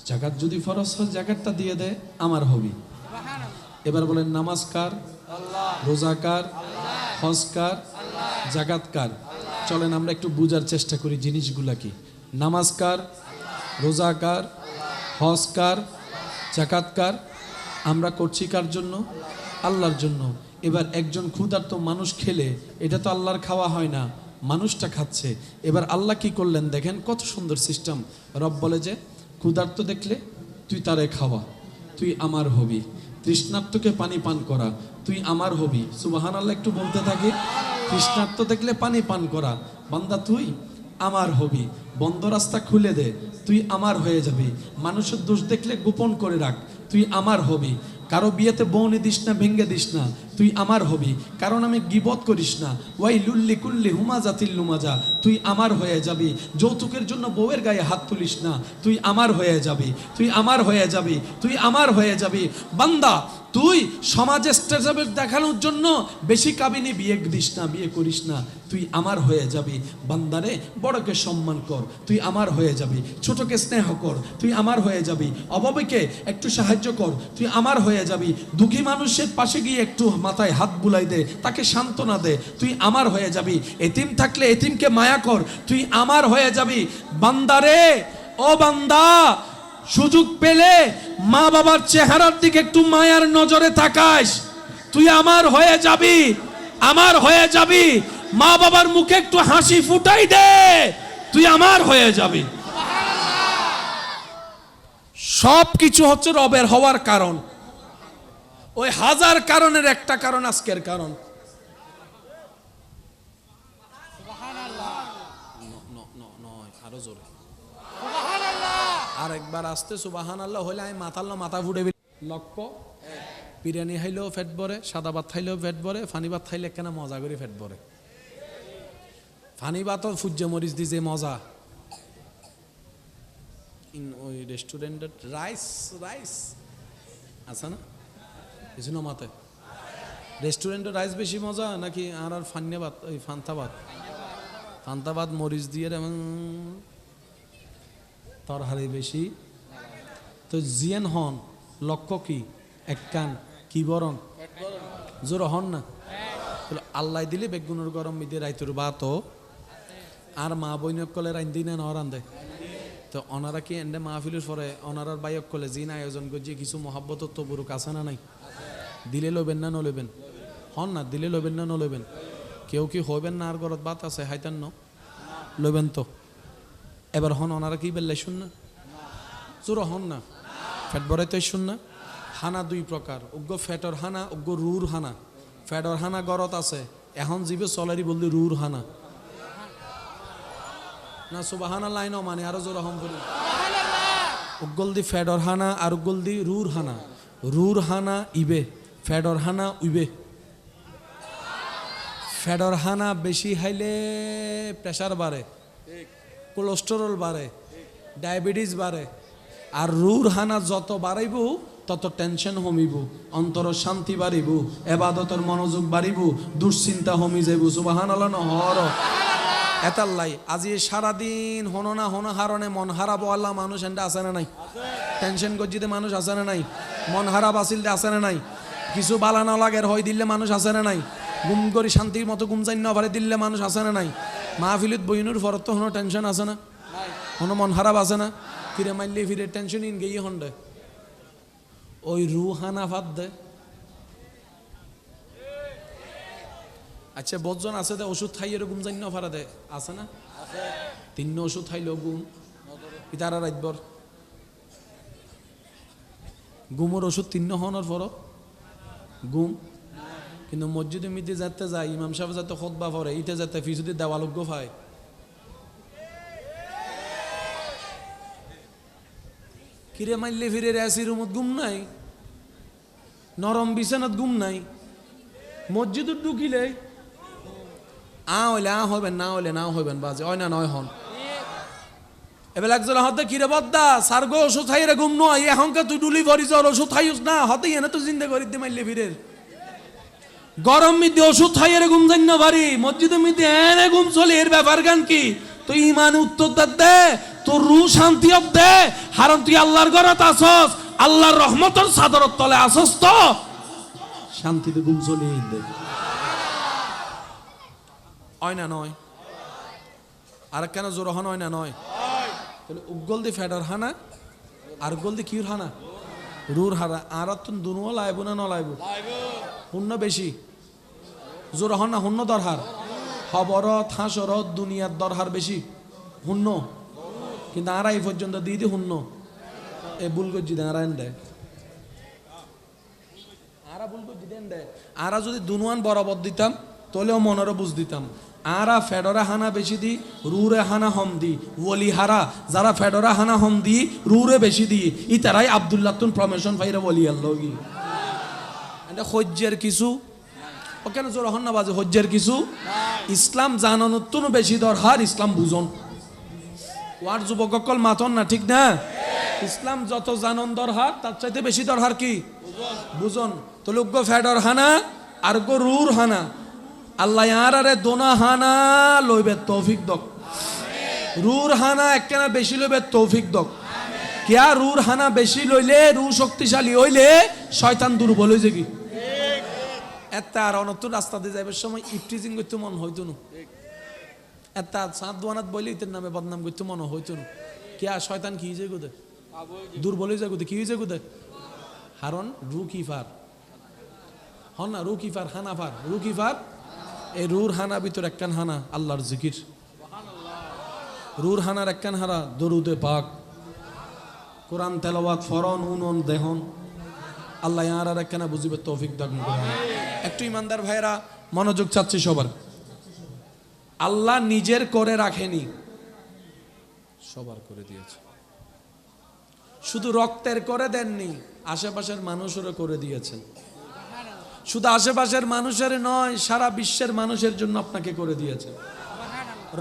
জাকাত যদি ফরজ হয় জাকাতটা দিয়ে দে আমার হবি। এবার বলেন নামাজ কার? রোজা কার? হজ কার? জাকাত কার? চলেন আমরা একটু বুঝার চেষ্টা করি জিনিসগুলা কি। নামাজ কার? রোজা কার? হজ কার? জাকাত কার? আমরা করছি কার জন্য? আল্লাহর জন্য। এবার একজন ক্ষুধার্ত মানুষ খেলে এটা তো আল্লাহর খাওয়া হয় না, মানুষটা খাচ্ছে। এবার আল্লাহ কি করলেন দেখেন কত সুন্দর সিস্টেম। রব বলে যে ক্ষুধার্ত দেখলে তুই তারে খাওয়া, তুই আমার হবি। তৃষ্ণার্তকে পানি পান করা, তুই আমার হবি। সুবহানাল্লাহ, একটু বলতে থাকি। তৃষ্ণার্ত দেখলে পানি পান করা, বান্দা তুই আমার হবি। বন্ধ রাস্তা খুলে দে, তুই আমার হয়ে যাবি। মানুষের দোষ দেখলে গোপন করে রাখ, তুই আমার হবি। কারো বিয়েতে বউনি দিস না, ভেঙ্গে দিস না, তুই আমার হবি, কারণ আমি গীবত করিস না। ওয়াইলুল লিকুল্লি হুমাজাতিল লুমাজা, তুই আমার হয়ে যাবি। যৌতুকের জন্য বউয়ের গায়ে হাত তুলিস না, তুই আমার হয়ে যাবি, তুই আমার হয়ে যাবি, তুই আমার হয়ে যাবি। বান্দা, তুই সমাজে স্ট্যাটাস দেখানোর জন্য বেশি কাবিনী বিয়ে দিস না, বিয়ে করিস না, তুই আমার হয়ে যাবি। বান্দারে, বড়কে সম্মান কর, তুই আমার হয়ে যাবি। ছোটকে স্নেহ কর, তুই আমার হয়ে যাবি। অভাবীকে একটু সাহায্য কর, তুই আমার হয়ে যাবি। দুঃখী মানুষের পাশে গিয়ে একটু মাথায় হাত বুলাই দে, তাকে সান্ত্বনা দে, তুই আমার হয়ে যাবি। এতিম থাকলে এতিমকে মায়া কর, তুই আমার হয়ে যাবি। বান্দারে, ও বান্দা, সুযোগ পেলে মা বাবার চেহারার দিকে একটু মায়ার নজরে তাকাস, তুই আমার হয়ে যাবি, আমার হয়ে যাবি। মা বাবার মুখে একটু হাসি ফুটাই দে, তুই আমার হয়ে যাবি। সব কিছু হচ্ছে রবের হওয়ার কারণ। ওই হাজার কারণের একটা কারণ আজকের কারণ। আরো জোরে আর একবার আসতে সুবহানাল্লাহ হইলে আমি মাথা ফুটে। লক্ষ্য, বিরিয়ানি খাইলেও পেট ভরে, সাদা ভাত খাইলেও পেট ভরে, ফানি ভাত খাইলে কেন মজা করে পেট ভরে। ফানি ভাতও সূর্য মরিচ দি যে মজা, ওই রেস্টুরেন্টের রাইস আছে না কিছু না মাতে, রেস্টুরেন্টের রাইস বেশি মজা নাকি আর ফান্নে ভাত, ওই ফান্তা ভাত মরিচ দিয়ে তরহারি বেশি। তো জিয়ান হন, লক্ষ্য কি? এক কান কি বরণ জোর হন না। আল্লাহ দিলে বেগুনের গরম মিদে রাইতুর ভাত আর মা বইনক কলে রান্ধি না রান্ধে। তো ওনারা কি এন্ডে মাহফিলের পরে ওনারার বাইক কলে জিন আয়োজন করছে কিছু মহাব্বত তো বুরুক আছে না নাই? দিলে লবেন না নলবেন? হন না, দিলে লবেন না নলবেন? কেউ কি হইবেন না আর গরত ভাত আছে হাইতান ন লবেন তো। এবার হন ওনারা কি বেললে শুন না জোর হন না, ফ্যাট বড়াই তো শুন না। হানা দুই প্রকার, উগ্র ফ্যাটর হানা, উগ্র রুর হানা। ফ্যাটর হানা গরত আছে, এখন জিবে চলারি বললি রুর হানা না। সুবহানাল্লাহ লাইনও মানে আরো জোর হম বলি। উগ্গল দি ফ্যাডর হানা আর উগ্গল দি রুর হানা। রুর হানা ইবে, ফ্যাডর হানা উইবে। ফ্যাডর হানা বেশি খাইলে প্রেশার বাড়ে, কোলেস্টেরল বাড়ে, ডায়াবেটিস বাড়ে। আর রুর হানা যত বাড়াইব তত টেনশন কমিব, অন্তর শান্তি বাড়িব, এবাদতের মনোযোগ বাড়িব, দুশ্চিন্তা কমি যাইব। সুবহানাল্লাহ নহর এতাল্লাই আজি সারাদিন হনো না হনো হারণে মন হারাব আল্লাহ মানুষ এন্ডা আছে না নাই? টেনশন গজ্জিতে মানুষ আছে না নাই? মন হারাব আসিলতে আছে না নাই? কিছু বালা না লাগের হয় দিলে মানুষ আছে না নাই? গুম করি শান্তির মতো গুম যাই না পারে দিলে মানুষ আছে না নাই? মাহফিলত বইনুর ফরত তো হনো টেনশন আছে না? হনো মন হারাব আছে না? ফিরে মাইলে ফিরে টেনশন ইন গিয়ে হন্ডে ওই রুহানা ফাদ দে। আচ্ছা বজন আছে দে ওষুধ খাইয়ে গুম জানি না ফারা দে আছে না? তিন ওষুধ খাইলেও গুম ইতারা রাতবর গুমর ওষুধ তিন হওয়ার পর গুম। কিন্তু মসজিদে মিদে যাতে যায়, ইমাম সাহেব যাতে খুতবা পড়ে, ইতে যাতে ফিসুদি দেওয়ালজ্ঞ পায়। কিরে মাইলে ফিরে এসি রুমত গুম নাই, নরম বিছানাত গুম নাই, মসজিদত ঢুকিলে হইলে হইবেন, না হইলে না হইবেন, বাজে হয় না নয় হন। এবার একজন হতে কিরে বদ্দা সার গো ওষুধ খাই রে গুম নয়, এখনকে তুই ডুলি ভরি যাওয়ার ওষুধ খাইস না, হতে এনে তো জিন্দে করি দি মাইলে ফিরে। গরম মিদি ওষুধ খাইয়ে রে গুম জান না ভারি, মসজিদে মিদি এনে গুম চলে, এর ব্যাপার গান কি? তুই ইমান উত্তর দে, তোর রু শান্তি দে, হারণ তুই আল্লাহর ঘরত আসস, আল্লাহর রহমতের চাদরত তলে আসস, তো শান্তিতে গুম চলে দে। হয় না নয়? আর কেন জোর হন হয় না নয়? তাহলে উগ্গল দি ফেডার হানা আর উগ্গল দি কিউর হানা রুর হারা। আর তুন দুনুও লাইব না নলাইব? শূন্য বেশি জোর হন না শূন্য দরহার। খবরত হাসরত দুনিয়ার দরহার বেশি শূন্য, কিন্তু আর এই পর্যন্ত দিয়ে দি শূন্য। এ ভুল করছি দেয় আর দেয়, আরা ভুল করছি দেন দেয়। আরা যদি দুনুয়ান বরাবর দিতাম তাহলেও মনেরও বুঝ দিতাম। আরা ফেডরা হানা বেশি দি, রুরে হানা হম দি। ওলি হারা যারা ফেডরা হানা হম দি, রুরে বেশি দি, ই তারাই আব্দুল্লাহ তুন প্রমোশন ফাইরা ওলি আল্লাহ। এটা সহ্যের কিছু ও কেন জোর হন না বাজে হজ্জের কিছু ইসলাম জানানোর তো বেশি দরকার ইসলাম বুঝন ওয়ার যুবক অকল মাতন না ঠিক না ইসলাম যত জানন দরকার তার চাইতে বেশি দরকার কি বুঝন তো লোক ফেডর হানা আর গো রুর হানা আল্লাহ আর আরে দোনা হানা লইবে তৌফিক দক রুর হানা একখানা বেশি লইবে তৌফিক দক কিয়া রুর হানা বেশি লইলে রু শক্তিশালী হইলে শয়তান দুর্বল হয়ে যাবি এত আর অনত্য রাস্তা দিয়ে যাইবার সময় ইফটিজিং করতে মন হইতো না এত সাত দোয়ানাত বইলে ইতের নামে বদনাম করতে মন হইতো না কিয়া শয়তান কি হয়ে যায় গোদে দুর্বল হয়ে যায় গোদে কি হয়ে যায় গোদে হারন রু কিফার হন না রু কিফার হানাফার রু কিফার এই রুর হানা ভিতর একখান হানা আল্লাহর জিকির রুর হানার একখান হারা দরুদে পাক কোরআন তেলাওয়াত ফরন উনন দেহন আল্লাহ আর একখানা বুঝিবে তৌফিক দান করুন একটু ইমানদার ভাইরা মনোযোগ চাচ্ছি সবার আল্লাহ নিজের করে রাখেনি সবার করে দিয়েছে শুধু রক্তের করে দেননি আশেপাশের মানুষেরও করে দিয়েছেন শুধু আশেপাশের মানুষের নয় সারা বিশ্বের মানুষের জন্য আপনাকে করে দিয়েছেন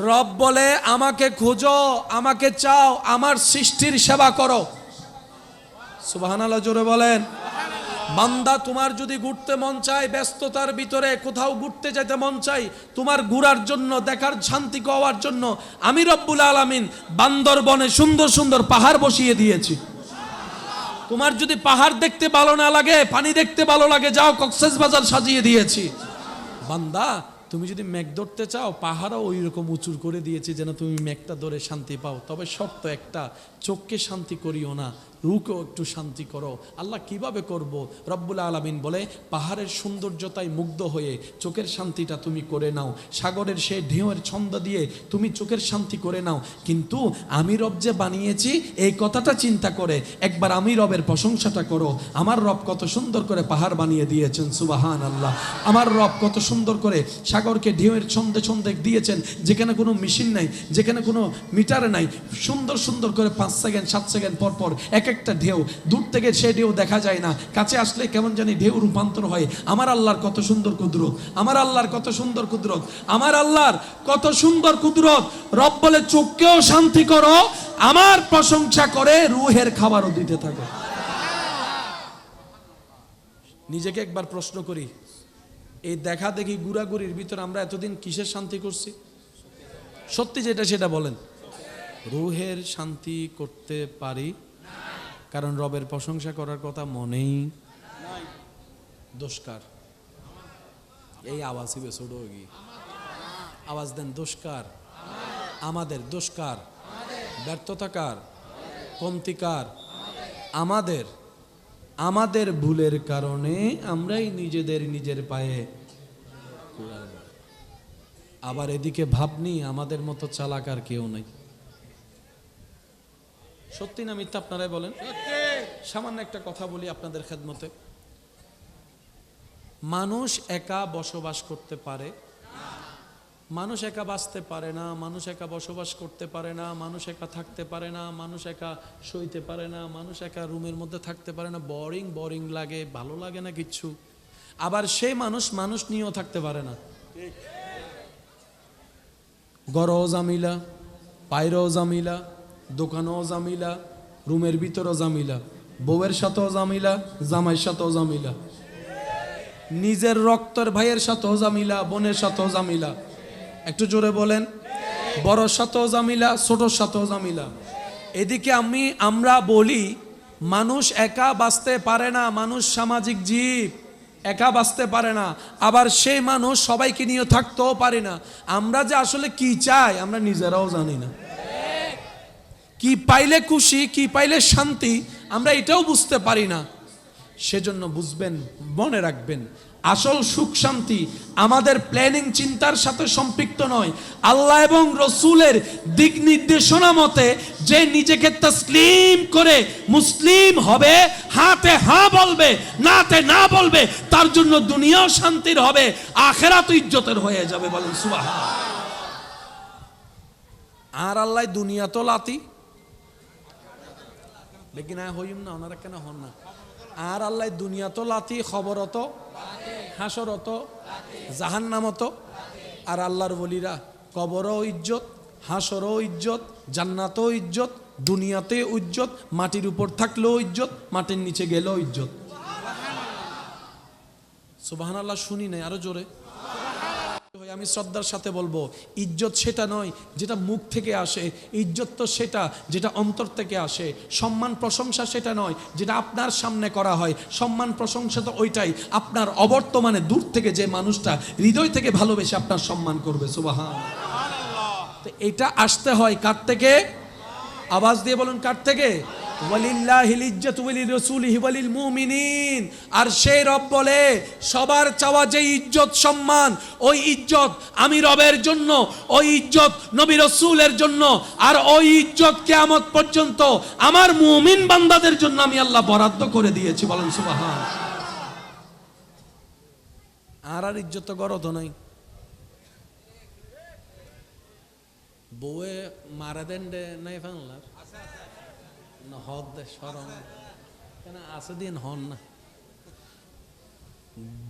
রব বলে আমাকে খোঁজো আমাকে চাও আমার সৃষ্টির সেবা করো সুবহানাল্লাহ জোরে বলেন বান্দা তোমার যদি ঘুরতে মন চায় ব্যস্ততার ভিতরে কোথাও ঘুরতে যেতে মন চাই তোমার ঘোরার জন্য দেখার শান্তি পাওয়ার জন্য আমি রব্বুল আলামিন বান্দরবনে সুন্দর সুন্দর পাহাড় বসিয়ে দিয়েছি তোমার যদি পাহাড় দেখতে ভালো না লাগে পানি দেখতে ভালো লাগে যাও কক্সবাজার সাজিয়ে দিয়েছি বান্দা তুমি যদি মেঘ ধরতে চাও পাহাড়ও ওই রকম উঁচু করে দিয়েছি যেন তুমি মেঘটা ধরে শান্তি পাও তবে শর্ত একটা চোখকে শান্তি করিও না রূহকেও একটু শান্তি করো আল্লাহ কিভাবে করব রব্বুল আলামিন বলে পাহাড়ের সৌন্দর্যতায় মুগ্ধ হয়ে চোখের শান্তিটা তুমি করে নাও সাগরের সেই ঢেউয়ের ছন্দ দিয়ে তুমি চোখের শান্তি করে নাও কিন্তু আমি রব যে বানিয়েছি এই কথাটা চিন্তা করে একবার আমি রবের প্রশংসাটা করো আমার রব কত সুন্দর করে পাহাড় বানিয়ে দিয়েছেন সুবহানাল্লাহ আমার রব কত সুন্দর করে সাগরকে ঢেউয়ের ছন্দে ছন্দে দিয়েছেন যেখানে কোনো মেশিন নাই যেখানে কোনো মিটার নাই সুন্দর সুন্দর করে 5 সেকেন্ড 7 সেকেন্ড পর পর এক একটা ঢেউ দূর থেকে সে ঢেউ দেখা যায় না কাছে আসলে কেমন জানি ঢেউ রূপান্তর হয় আমার আল্লাহর কত সুন্দর কুদরত আমার আল্লাহর কত সুন্দর কুদরত আমার আল্লাহর কত সুন্দর কুদরত রব বলে চোখকেও শান্তি করো আমার প্রশংসা করে রূহের খাবারও দিতে থাকো নিজেকে একবার প্রশ্ন করি এই দেখা দেখি গুড়াগুড়ির ভিতর আমরা এতদিন কিসের শান্তি করছি সত্যি যেটা সেটা বলেন রূহের শান্তি করতে পারি কারণ রবের প্রশংসা করার কথা মনেই দোষকার এই আওয়াজই বেসোড গিয়ে আওয়াজ দেন দোষকার আমাদের দোষকার ব্যর্থতাকার কমতিকার আমাদের আমাদের ভুলের কারণে আমরাই নিজের পায়ে আবার এদিকে ভাবনি আমাদের মতো চালাক আর কেউ নাই সত্যি না মিথ্যা আপনারাই বলেন সামান্য একটা কথা বলি আপনাদের খেদমতে মানুষ একা বসবাস করতে পারে মানুষ একা বাঁচতে পারে না মানুষ একা বসবাস করতে পারে না মানুষ একা থাকতে পারে না মানুষ একা সইতে পারে না মানুষ একা রুমের মধ্যে থাকতে পারে না বোরিং লাগে ভালো লাগে না কিচ্ছু আবার সেই মানুষ নিয়েও থাকতে পারে না গরও জামিলা বাইরেও জামিলা দোকানেও জামিলা রুমের ভিতরেও জামিলা বউয়ের সাথেও জামিলা জামাইয়ের সাথেও জামিলা নিজের রক্তের ভাইয়ের সাথেও জামিলা বোনের সাথেও জামিলা একটু জোরে বলেন বড়র সাথেও জামিলা ছোটর সাথেও জামিলা এদিকে আমরা বলি মানুষ একা বাঁচতে পারে না মানুষ সামাজিক জীব একা বাঁচতে পারে না আবার সেই মানুষ সবাইকে নিয়ে থাকতেও পারে না আমরা যে আসলে কি চাই আমরা নিজেরাও জানি না কি পাইলে খুশি কি পাইলে শান্তি আমরা এটাও বুঝতে পারি না সেজন্য বুঝবেন মনে রাখবেন আসল সুখ শান্তি আমাদের প্ল্যানিং চিন্তার সাথে সম্পৃক্ত নয় আল্লাহ এবং রসুলের দিক নির্দেশনা মতে যে নিজেকে তসলিম করে মুসলিম হবে হাতে হ্যাঁ বলবে নাতে না বলবে তার জন্য দুনিয়াও শান্তির হবে আখিরাত ইজ্জতের হয়ে যাবে বলেন সুবহানাল্লাহ আর আল্লাহ দুনিয়া তো লাতি লেকিন হইম না ওনারা কেন হন না আর আল্লাহ দুনিয়া তো লাতি খবর তো হাসরও তো, জাহান্নামও তো। আর আল্লাহর ওলিরা কবরও ইজ্জত, হাসরও ইজ্জত, জান্নাতও ইজ্জত, দুনিয়াতে ইজ্জত, মাটির উপর থাকলেও ইজ্জত, মাটির নিচে গেলেও ইজ্জত। সুবহানাল্লাহ শুনি নাই, আরো জোরে। আমি শ্রদ্ধার সাথে বলবো, ইজ্জত সেটা নয় যেটা মুখ থেকে আসে, ইজ্জত তো সেটা যেটা অন্তর থেকে আসে। সম্মান প্রশংসা সেটা নয় যেটা আপনার সামনে করা হয়, সম্মান প্রশংসা তো ওইটাই আপনার অবর্তমানে দূর থেকে যে মানুষটা হৃদয় থেকে ভালোবেসে আপনার সম্মান করবে। সুবহানাল্লাহ। তো এটা আসতে হয় কার থেকে? আওয়াজ দিয়ে বলুন, কার থেকে? ওয়ালিল্লাহিল ইজ্জাতু ওয়ালিরাসূলিহি ওয়ালিল মুমিনিন। আর সেই রব বলে, সবার চাওয়া যে ইজ্জত সম্মান, ওই ইজ্জত আমি রবের জন্য, ওই ইজ্জত নবী রাসূলের জন্য, আর ওই ইজ্জত কিয়ামত পর্যন্ত আমার মুমিন বান্দাদের জন্য আমি আল্লাহ বরাদ্দ করে দিয়েছি। বলেন সুবহান। আর ইজ্জত তো গরদ নাই। বউয়ে মারা দেন দে নাই ফাংলার না হদ দে সরম কেন আছে দিন হন না।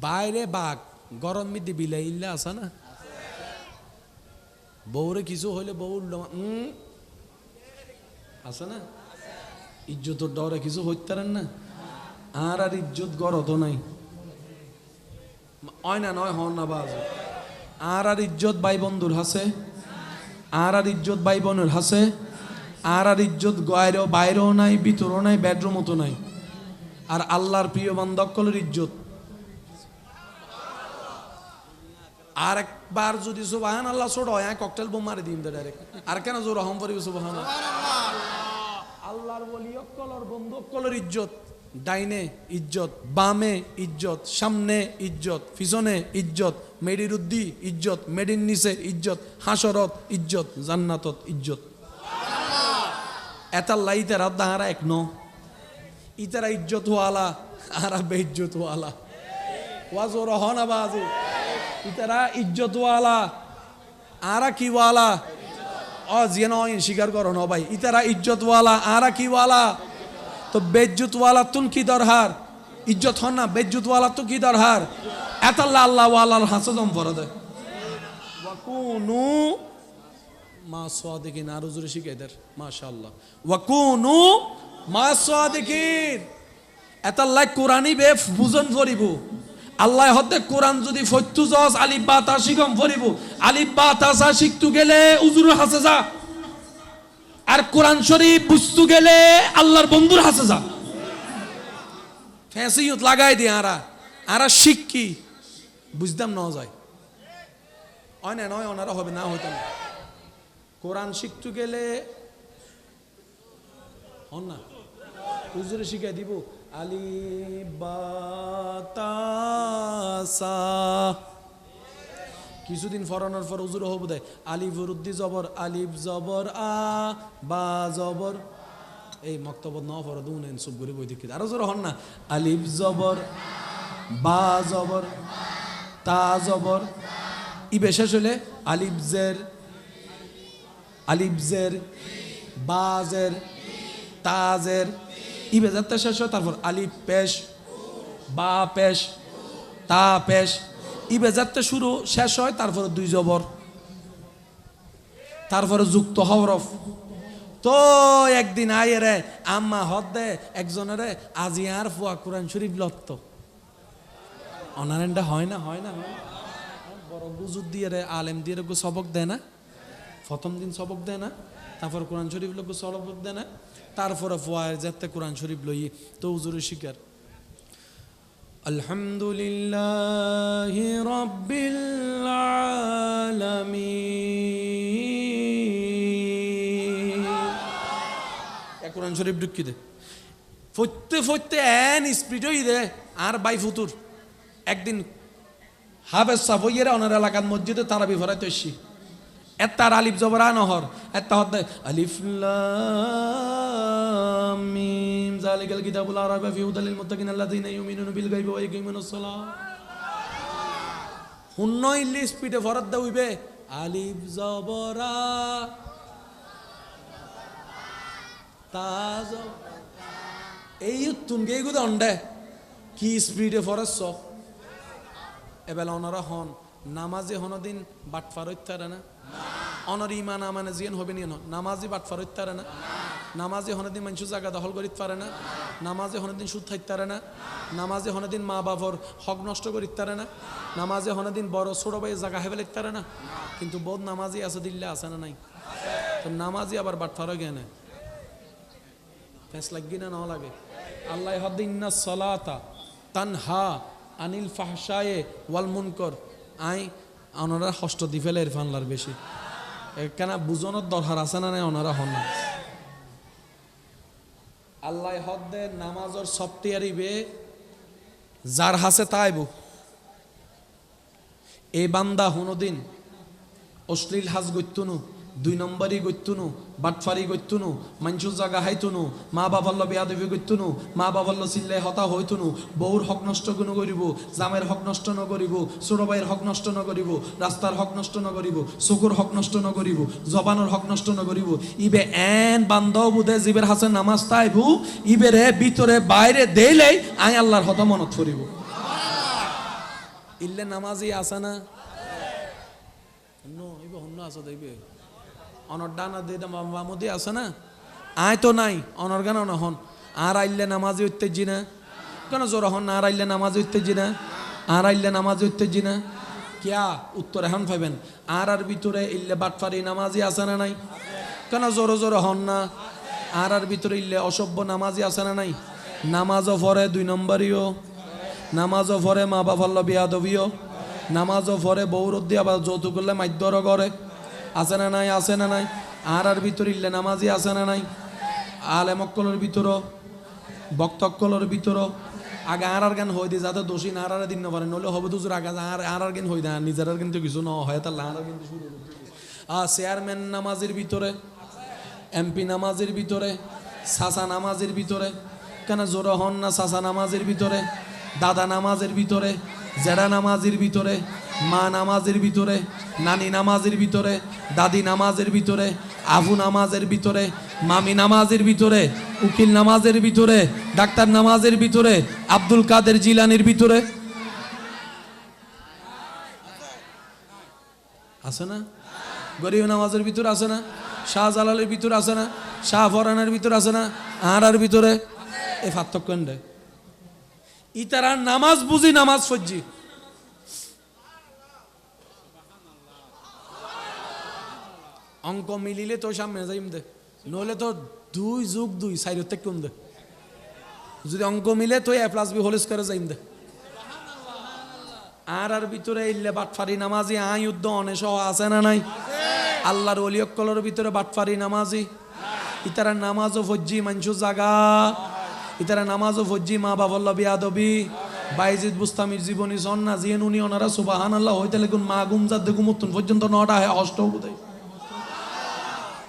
বাইরে বাঘ, গরম মিদি বিলাই ইল্লা আছে না। বউরে কিছু হইলে বউ আছে না, ইজ্জতর ডরে কিছু হইতারেন না। আর ইজ্জত গরদ নাই, হয় না নয় হন না বাজ। আর ইজ্জত ভাই বন্ধুর হাসে, আর ইজ্জত ভাই বোনের হাসে, আর ইজ্জত গায়রেও বাইরেও নাই, ভিতরও নাই, বেডরুমও তো নাই। আর আল্লাহর প্রিয় বান্দকলের ইজ্জত। আর একবার যদি সুবহানাল্লাহ ছোট হয়, ককটেল বোম মারি দিন ডাইরেক্ট। আর কেন জোর রহম করিব সুবহানাল্লাহ। আল্লাহর ওলি অকলর বন্ধু অকলের ইজ্জত। ডাইনে ইজ্জত, বামে ইজ্জত, সামনে ইজ্জত, পিছনে ইজ্জত, মেডির উদ্দি ইজ্জত, মেডির নিচে ইজ্জত, হাসরত ইজ্জত, জান্নাতত ইজ্জত। এতাল্লা ইতারা দাহারা এক ন, ইতারা ইজ্জত ওয়ালা আর বেইজ্জত ওয়ালা। ওয়াজর হনা বাজু, ইতারা ইজ্জত ওয়ালা আরা কি ওয়ালা। ও জিয়ান স্বীকার করো না ভাই, ইতারা ইজ্জত ওয়ালা আরা কি ওয়ালা। তো বেজ্জত ওয়ালা তুন কি দরহার, ইজ্জত হন না, বেজ্জত ওয়ালা তো কি দরহার। এতাল্লা আল্লাহ ওয়ালার হাসদম ফরদে ওয়াকুনু মা সাদিকিন। আর হুজুরে শিখাইদের মাশাআল্লাহ, ওয়াকুনু মা সাদিকিন। এতাল্লাহ কোরআনি বে বুঝন ফরিব। আল্লাহ হতে কোরআন যদি ফত্যু জজ আলিফ বা তা শিখম ফরিব। আলিফ বা তা শিখতু গেলে হুজুর হাসে যা, আর কোরআন শরীফ বুঝতু গেলে আল্লাহর বন্ধুর হাসে যা। ফ্যাসিয়ত লাগাই দিয়ে আরা শিক্ষি বুঝতাম না যায়। হয় না নয়, ওনারা হবে না হইতাম। কোরআন শিখতে গেলে হন না, হুজুরে শিখাই দিব আলিফ বা তা সা। কিছুদিন ফরানোর পর হুজুর হবু দেয় আলিফ উদ্দি জবর, আলিফ জবর আ, বা জবর। এই মক্তবত ন ফর দুন সব করে বই দেখি। আরো জোর হন না, আলিফ জবর, বা জবর, তা জবর। ই বেশেষ হলে আলিফ জের, আলিফ জের, বা জের, তা জের। ই বেজারটা শেষ হয়, তারপর আলিফ পেশ, বা পেশ, তা পেশ। ই বেজারটা শুরু শেষ হয়, তারপরে দুই জবর, তারপরে যুক্ত হরফ। তো একদিন আয়ে রে আম্মা হদ দে একজনের আজি আর ফুয়া কোরআন শরীফ লত্ত অনারেন্ডা হয় না, হয় না, হয় বড় গুজুর দিয়ে রে আলেম দিয়ে রে সবক দেয় না। প্রথম দিন সবক দেয় না, তারপর কোরআন শরীফ লোক সবক দেয় না, তারপরে ফুয়ার যাতে কোরআন শরীফ লই। তো হুজুরের শিকার আলহামদুলিল্লাহি রাব্বিল আলামিন। কোরআন শরীফ ঢুকি দে ফতে ফতে এন স্পিড হই দে। আর বাই ফুতুর একদিন হাফেজ সাফইয়েরা ওনার এলাকার মসজিদে তারাবি ফরাইতে এসছি। এতার আলিফ জবরা নহর এতা হদ আলিফ লাম মিম যালিকাল কিতাবুল লা রাইবা ফিহি হুদাল লিল মুত্তাকিন আল্লাযিনা ইউমিনুনা বিল গায়বি ওয়া ইয়াকিমুনাস সালাহ। হুন্ন ইল্লি স্পিডে ফরাত দা হইবে আলিফ জবরা তাজ। এই তুনগে গুদা অন্ডে কি স্পিডে ফরাস এবেলা ওনারা হন নামাজি হনদিন বাটফার হইতারে না, অনর ইমান আমানে জিয়ান হবে নিয়ে নামাজি বাটফার হইতারে না, নামাজি হনদিন মানুষ জায়গা দখল করিতে পারে না, নামাজি হনদিন সুদ থাকতারে না, নামাজি হনদিন মা বাবার হক নষ্ট করিতে পারে না, নামাজি হনদিন বড় ছোট ভাই জায়গা হেবে লিখতে পারে না। কিন্তু বহুত নামাজি আছে দিল্লা আছে না নাই? তো নামাজি আবার বাটফার হয়ে গেনে ফেস লাগি না লাগে। আল্লাহ হদ্দিনা সলাতা তানহা আনিল ফাহশায়ে ওয়াল মুনকর। আই ওনারা হস্ত দি ফেলে ইরফানলার বেশি কেন বুঝনের দরকার আছে না নাই? ওনারা হন না আল্লাহ হদ্দে নামাজর সপ্তিয়ারিবে যার হাসে তাইবু এ বান্দা হুনদিন অশ্লীল হাজ গত্যুনু, 2 নম্বরই গত্যুনু, বাটফারি গত্যুনু, মানুষের জায়গা হাইতুনু, মা বাবাল্য বেয়াদবি গত্যুনু, মা বাবাল্য চিল্লাই হতা হইতুনু, বউর হক নষ্ট কোন করিব, জামের হক নষ্ট ন করিব, ছোট ভাইয়ের হক নষ্ট ন করিব, রাস্তার হক নষ্ট ন করিব, চকুর হক নষ্ট ন করিব, জবানের হক নষ্ট ন করিব। ইবে এন বান্ধব বুধে জীবের হাসে নামাজ তাইবু ইবেরে ভিতরে বাইরে দেইলেই আই আল্লাহর হত মনত করিব। ইল্লে নামাজি আসা না ইবে হন্য আসা দেবে অনর ডানা দিয়ে মামুদি আছে না আয় তো নাই অনর গান হন আর আইলে নামাজি উত্তেজি না কেন জোর হন আর আইলে নামাজি উত্তেজি না, আর আইলে নামাজি উত্তেজি না কিয়া উত্তর এখন পাইবেন। আর ভিতরে ইল্লে বাটফারি নামাজি আছে না নাই? কেন জোর জোর হন না? আর ভিতরে ইল্লে অসভ্য নামাজি আছে না নাই? নামাজও পরে 2 নম্বরীয়, নামাজও পরে মা বাবাল্য বিয়াদবিও, নামাজও পরে বৌরদ দিয়ে আবার যৌতুক করলে মাধ্যর করে আছে না নাই? আছে না নাই? আর ভিতরে ইল্লে নামাজি আছে না নাই? আলেমক্কলের ভিতরও বক্তক্কলের ভিতরও আগে আর গান হয়ে দিয়ে যাতে দোষী না আর দিন না পারে নইলে হবে দুজোর আগে আর গান হয়ে দেয় নিজের আর কিন্তু কিছু ন হয় তার আর কিন্তু শুরু চেয়ারম্যান নামাজের ভিতরে, এমপি নামাজের ভিতরে, সাসা নামাজের ভিতরে কেন জোর হন না? সাসা নামাজের ভিতরে, দাদা নামাজের ভিতরে, জেডা নামাজের ভিতরে, মা নামাজের ভিতরে, নানি নামাজের ভিতরে, দাদি নামাজের ভিতরে, আবু নামাজের ভিতরে, মামি নামাজের ভিতরে, উকিল নামাজের ভিতরে, ডাক্তার নামাজের ভিতরে, আব্দুল কাদের জিলানির ভিতরে আছে না? গরিব নামাজের ভিতরে আছে না? শাহজালালের ভিতরে আছে না? শাহ ফরানের ভিতরে আছে না? আর ভিতরে এ পার্থক্য ইতারা নামাজ বুঝি নামাজ ফজ্জি অঙ্ক মিলিলে তো সামনে যাইম দে নইলে তো 2 + 2 4 থেকে কম দে যদি অঙ্ক মিলে তো a+b হোল স্কয়ারে যাইম দে। আর ভিতরে ইল্লে বাটফারি নামাজি আই যুদ্ধ অনেশ আছে না নাই? আল্লাহর ওলিয়কলের ভিতরে বাটফারি নামাজি ইতারা নামাজও ফজ্জি মানুষ জাগা, ইতারা নামাজও ফজ্জি মা বাবাল্য বিয়াদবি। বাইজিদ বুস্তামির জীবনী সন্না জিয়েন উনি ওনারা সুবহানাল্লাহ হইতে লেগুন মা গুমজাদ দেখুমতুন পর্যন্ত 9টা হয় অষ্ট বোধহয়।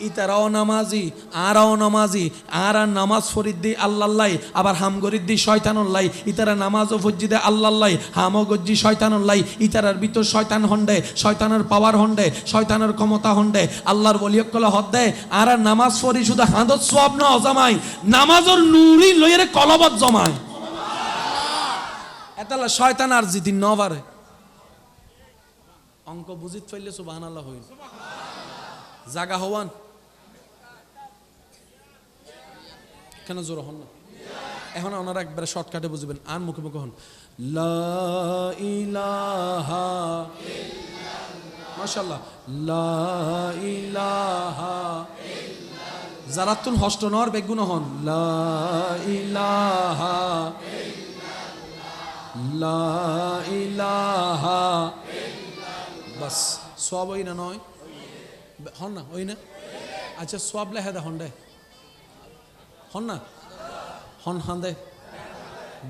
ইতারাও নামাজি আরাও নামাজি আর নামাজ ফরিদ্দি আল্লাহ্লাই আবার হাম গরিদ্দি শয়তানুল্লাই। ইতারা নামাজও ফজ্জিদে আল্লাহ্লাই হামও গজ্জি শয়তানুল্লাই। ইতারার ভিতর শয়তান হন্ডে, শয়তানের পাওয়ার হন্ডে, শয়তানের ক্ষমতা হন্ডে। আল্লাহর ওলিয়কল হদ দেয় আর নামাজ ফরি শুধু হাঁদত সওয়াব না অজামাই নামাজর নুরি লইরে কলবত জমায় এতালা শয়তান আর জিদিন ন পারে। অঙ্ক বুঝিত ফেললে সুবহানাল্লাহ হইল জাগা হওয়ান কেন জোর হন না? এখন ওনারা একবারে শর্টকাটে বুঝবেন আর মুখে মুখে হন লা ইলাহা ইল্লাল্লাহ মাশাআল্লাহ লা ইলাহা ইল্লাল্লাহ জারাতুল হস্ত নর বেগুন হন লা ইলাহা ইল্লাল্লাহ লা ইলাহা ইল্লাল্লাহ বাস সব ওই না নয় হন না ওই না আচ্ছা সব লেখা দে হন দে হন না হন হান দে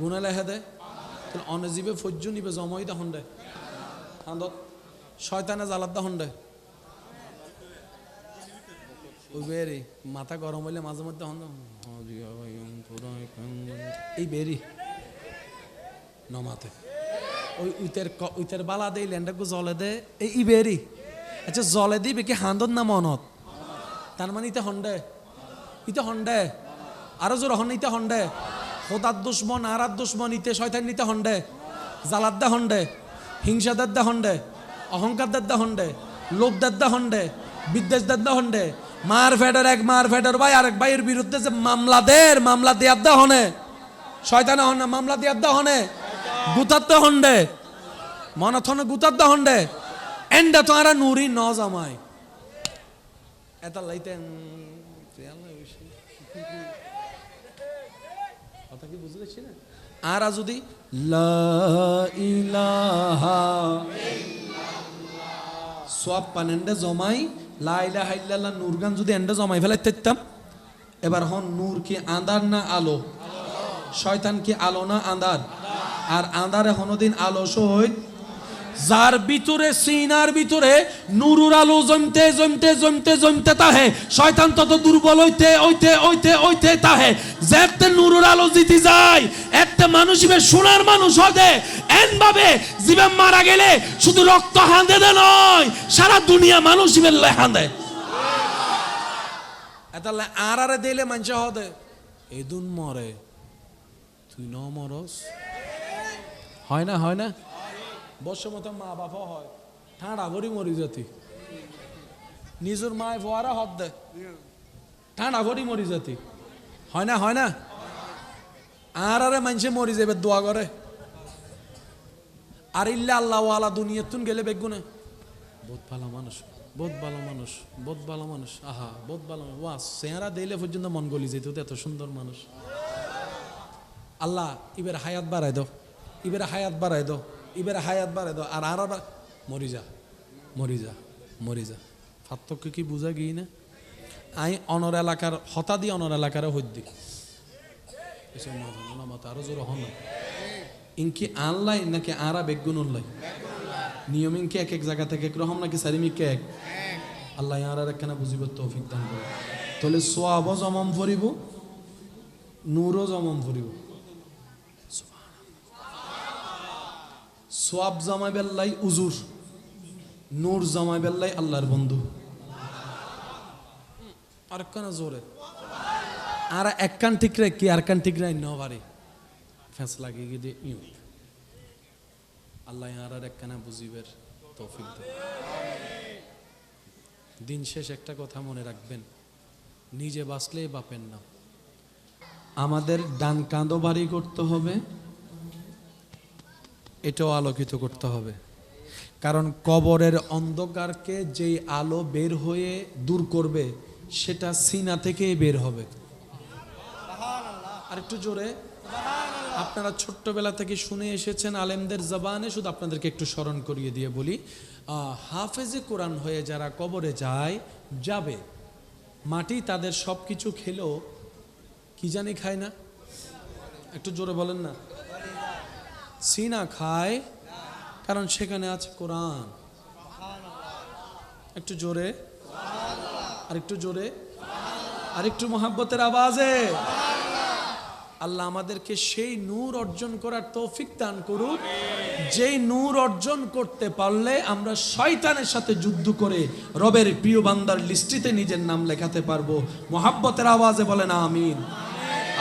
গুণা লেখা দে অনজীবে ফজ্জু নিবে জমই দে হন দে হান্দত শয়তানে জালাত দে হন দে ওই বেরি মাথা গরম হইলে মাঝে মধ্যে হন এই বেরি নমাতে ওই উইতের বালা দেই ল্যান্ডাকু জলে দে এই বেরি আচ্ছা জলে দিবে কি হান্দত না মনত তার মানে ইতে হন্ডে ইতে হন্ডে আরো জোর হন ইতে হন্ডে খোদার দুশ্মন আর দুশ্মন ইতে শয়তান নিতে হন্ডে জালাদ্দা হন্ডে হিংসা দাদ্দা হন্ডে, অহংকার দাদ্দা হন্ডে, লোভ দাদ্দা হন্ডে, বিদ্বেষ দাদ্দা হন্ডে, মার ফেডার ভাই আরেক ভাইয়ের বিরুদ্ধে যে মামলা দেয়ার দা হনে, শয়তানে হনে মামলা দেয়ার দা হনে, গুতার দা হন্ডে, মনথনে গুতার দা হন্ডে, এন্ডা তো আরা নুরি ন জামাই এটা লাইতে কথা কি বুঝতে পারছি না। আর যদি লা ইলাহা সব পানেন্ডে জমাই লা ইলাহা ইল্লাল্লাহ নূর গান যদি এন্ডে জমাই ফেলাইতাম, এবার হন নূর কি আন্ধার না আলো, শয়তান কি আলো না আন্ধার, আর আন্ধারে হনদিন আলো সহিত যার ভিতরে সিনার ভিতরে নুরুর আলো জমতে জমতে জমতে জমতে তাহে শয়তান তত দুর্বল হইতে তাহে যেতে নুরুর আলো জিতে যায় একটা মানুষ ইবে সোনার মানুষ হতে এন ভাবে জীবে মারা গেলে শুধু রক্ত হাঁদে দে নয় সারা দুনিয়া মানুষ ইবে হাঁদে এতালে আরে দিলে মানুষ হদে এদুন মরে তুই ন মরস হয় না বর্ষ মতো মা বাবা হয় ঠাঁড়া ভরি মরি জাতি নিজের মায় ফোয়ারা হদ দে ঠাঁড়া ভরি মরি জাতি হয় না আরে মানুষে মরি যাবে দোয়া করে আর ইল্লা আল্লাহ ওয়ালা দুনিয়াতুন গেলে বেগুনে বহুত ভালো মানুষ আহা বহুত ভালো ওয়া চেহারা দিলে পর্যন্ত মন গলি যেত এত সুন্দর মানুষ আল্লাহ ইবের হায়াত বাড়াই দাও ইবের হায়াত বাড়াই দাও আর মরি যা পার্থক্য কি বুঝা গিয়ে না আই অনর এলাকার হতা দিয়ে অনর এলাকারও হদ্দি আরো জোর হন ইনকি আনলাই নাকি আরা বেগুন উল্লাই নিয়ম ইনকি এক জায়গা থেকে একরকম নাকি সারিমিকে এক আল্লাহ আর একখানা বুঝিব তৌফিক দান করে তাহলে সোয়াবও জমম ভরিব নূরও জমম ভরিব সোয়াব জামাই বেল্লাই উজুর নূর জামাই বেল্লাই আল্লাহর বন্ধু আর একখানা জোরে আর এক কান ঠিক রে কি আর কান ঠিক রে ন পারি ফেস লাগিয়ে গিয়ে আল্লাহ আর একখানা বুঝিবের তৌফিক দেন দিন শেষ একটা কথা মনে রাখবেন নিজে বাঁচলে বাপের নাম আমাদের ডান কাঁধও ভারী করতে হবে এটাও আলোকিত করতে হবে কারণ কবরের অন্ধকারকে যেই আলো বের হয়ে দূর করবে সেটা সিনা থেকেই বের হবে আর একটু জোরে আপনারা ছোট্টবেলা থেকে শুনে এসেছেন আলেমদের জবানে শুধু আপনাদেরকে একটু স্মরণ করিয়ে দিয়ে বলি হাফেজে কোরআন হয়ে যারা কবরে যাবে মাটি তাদের সব কিছু খেলেও কি জানি খায় না একটু জোরে বলেন না সিনা খায় কারণ সেখানে আছে কোরআন একটু জোরে আর একটু মোহাব্বতের আওয়াজে আল্লাহ আমাদেরকে সেই নূর অর্জন করার তৌফিক দান করুক যেই নূর অর্জন করতে পারলে আমরা শয়তানের সাথে যুদ্ধ করে রবের প্রিয় বান্দার লিস্টিতে নিজের নাম লেখাতে পারবো মোহাব্বতের আওয়াজে বলেন আমিন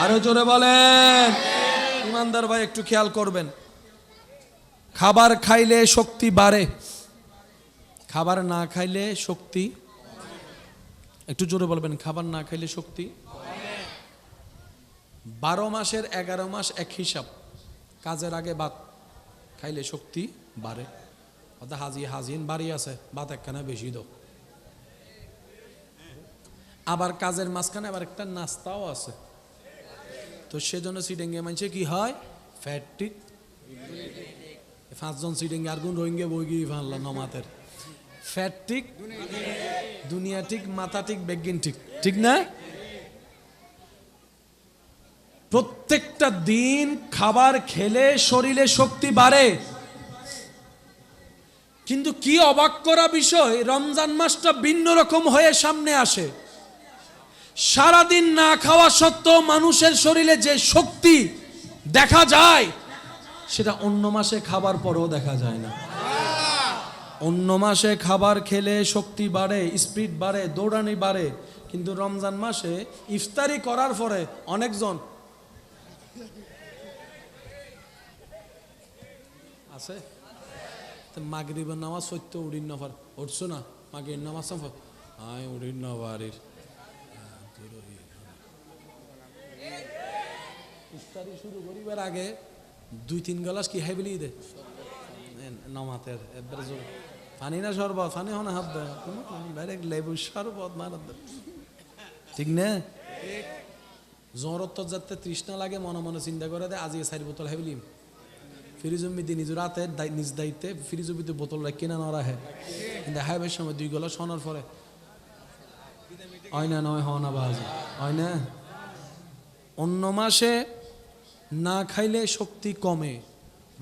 আরো জোরে বলেন ইমানদার ভাই একটু খেয়াল করবেন খাবার খাইলে শক্তি বাড়ে খাবার না খাইলে শক্তি একটু জোরে বলবেন খাবার না খাইলে শক্তি 12 মাসের 11 মাস এক হিসাব কাজের আগে ভাত খাইলে শক্তি বাড়ে অর্থাৎ হাজিন বাড়ি আছে ভাত একখানা বেশি দাও আবার কাজের মাঝখানে আবার একটা নাস্তাও আছে তো সেজন্য সিডেঙ্গে মানছে কি হয় ফ্যাটিক 5 জন সিডেঙ্গে আর গুণ রোহিঙ্গে বই গিয়ে ফানল নমাতের ফ্যাটিক দুনিয়া ঠিক মাথা ঠিক বেগিন ঠিক না প্রত্যেকটা দিন খাবার খেলে শরীরে শক্তি বাড়ে কিন্তু কি অবাক করা বিষয় রমজান মাসটা ভিন্ন রকম হয়ে সামনে আসে সারাদিন না খাওয়া সত্ত্বেও মানুষের শরীরে যে শক্তি দেখা যায় সেটা অন্য মাসে খাবার পরেও দেখা যায় না অন্য মাসে খাবার খেলে শক্তি বাড়ে স্পিড বাড়ে দৌড়ানি বাড়ে কিন্তু রমজান মাসে ইফতারি করার পরে অনেকজন আছে মাগরিবের নামাজ সত্য উড়িন নফার উঠছো না মাগরিব নামাজ আয় উড়িন নবারির ইফতারি শুরু করিবার আগে 2-3 গ্লাস কি হাই বলি দে নামাতের একবারে জোর পানি না শরবত পানি হনা হাত দেয় ডাইরেক্ট লেবু শরবত মারা ঠিক না জ্বরত যাতে তৃষ্ণা লাগে মনে মনে চিন্তা করে দেয় আজকে 4 বোতল হাইবলিম ফ্রিজ উম্মিদি নিজ রাতে নিজ দায়িত্বে ফ্রিজ উম্মিদি বোতল রাখি না রাখে কিন্তু হাইবের সময় 2 গ্লাস শোনার পরে হয় না নয় হওয়া না বাজে হয় না অন্য মাসে না খাইলে শক্তি কমে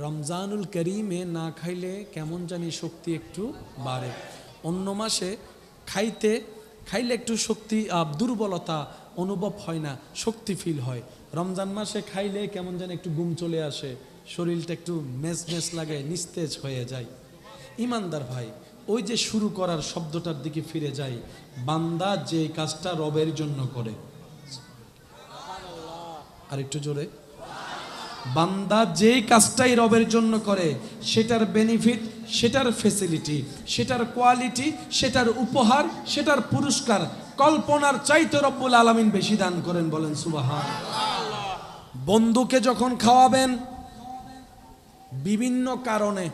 রমজানুল করিমে না খাইলে কেমন জানি শক্তি একটু বাড়ে অন্য মাসে খাইলে একটু শক্তি দুর্বলতা অনুভব হয় না শক্তি ফিল হয় রমজান মাসে খাইলে কেমন জানি একটু ঘুম চলে আসে শরীরটা একটু মেস লাগে নিস্তেজ হয়ে যায় ইমানদার ভাই ওই যে শুরু করার শব্দটার দিকে ফিরে যাই বান্দা যে কাজটা রবের জন্য করে আর একটু জোরে বান্দা যেই কাজটাই রবের জন্য করে সেটার বেনিফিট সেটার ফ্যাসিলিটি সেটার কোয়ালিটি সেটার উপহার সেটার পুরস্কার কল্পনার চাইতে রব্বুল আলামিন বেশি দান করেন বলেন সুবহানাল্লাহ বন্ধুকে যখন খাওয়াবেন বিভিন্ন কারণে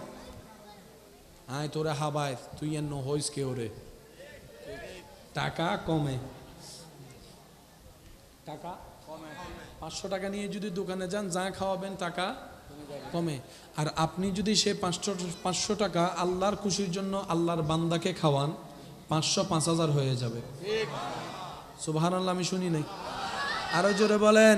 আয় তোরে হাবায় তুই এন্ন হইস কে ওরে টাকা কমে 500 টাকা নিয়ে যদি দোকানে যান যা খাওয়াবেন টাকা কমে আর আপনি যদি সে 500 টাকা আল্লাহর খুশির জন্য আল্লাহর বান্দাকে খাওয়ান 500-5000 হয়ে যাবে সুবহানাল্লাহ আমি শুনি নাই আরো জোরে বলেন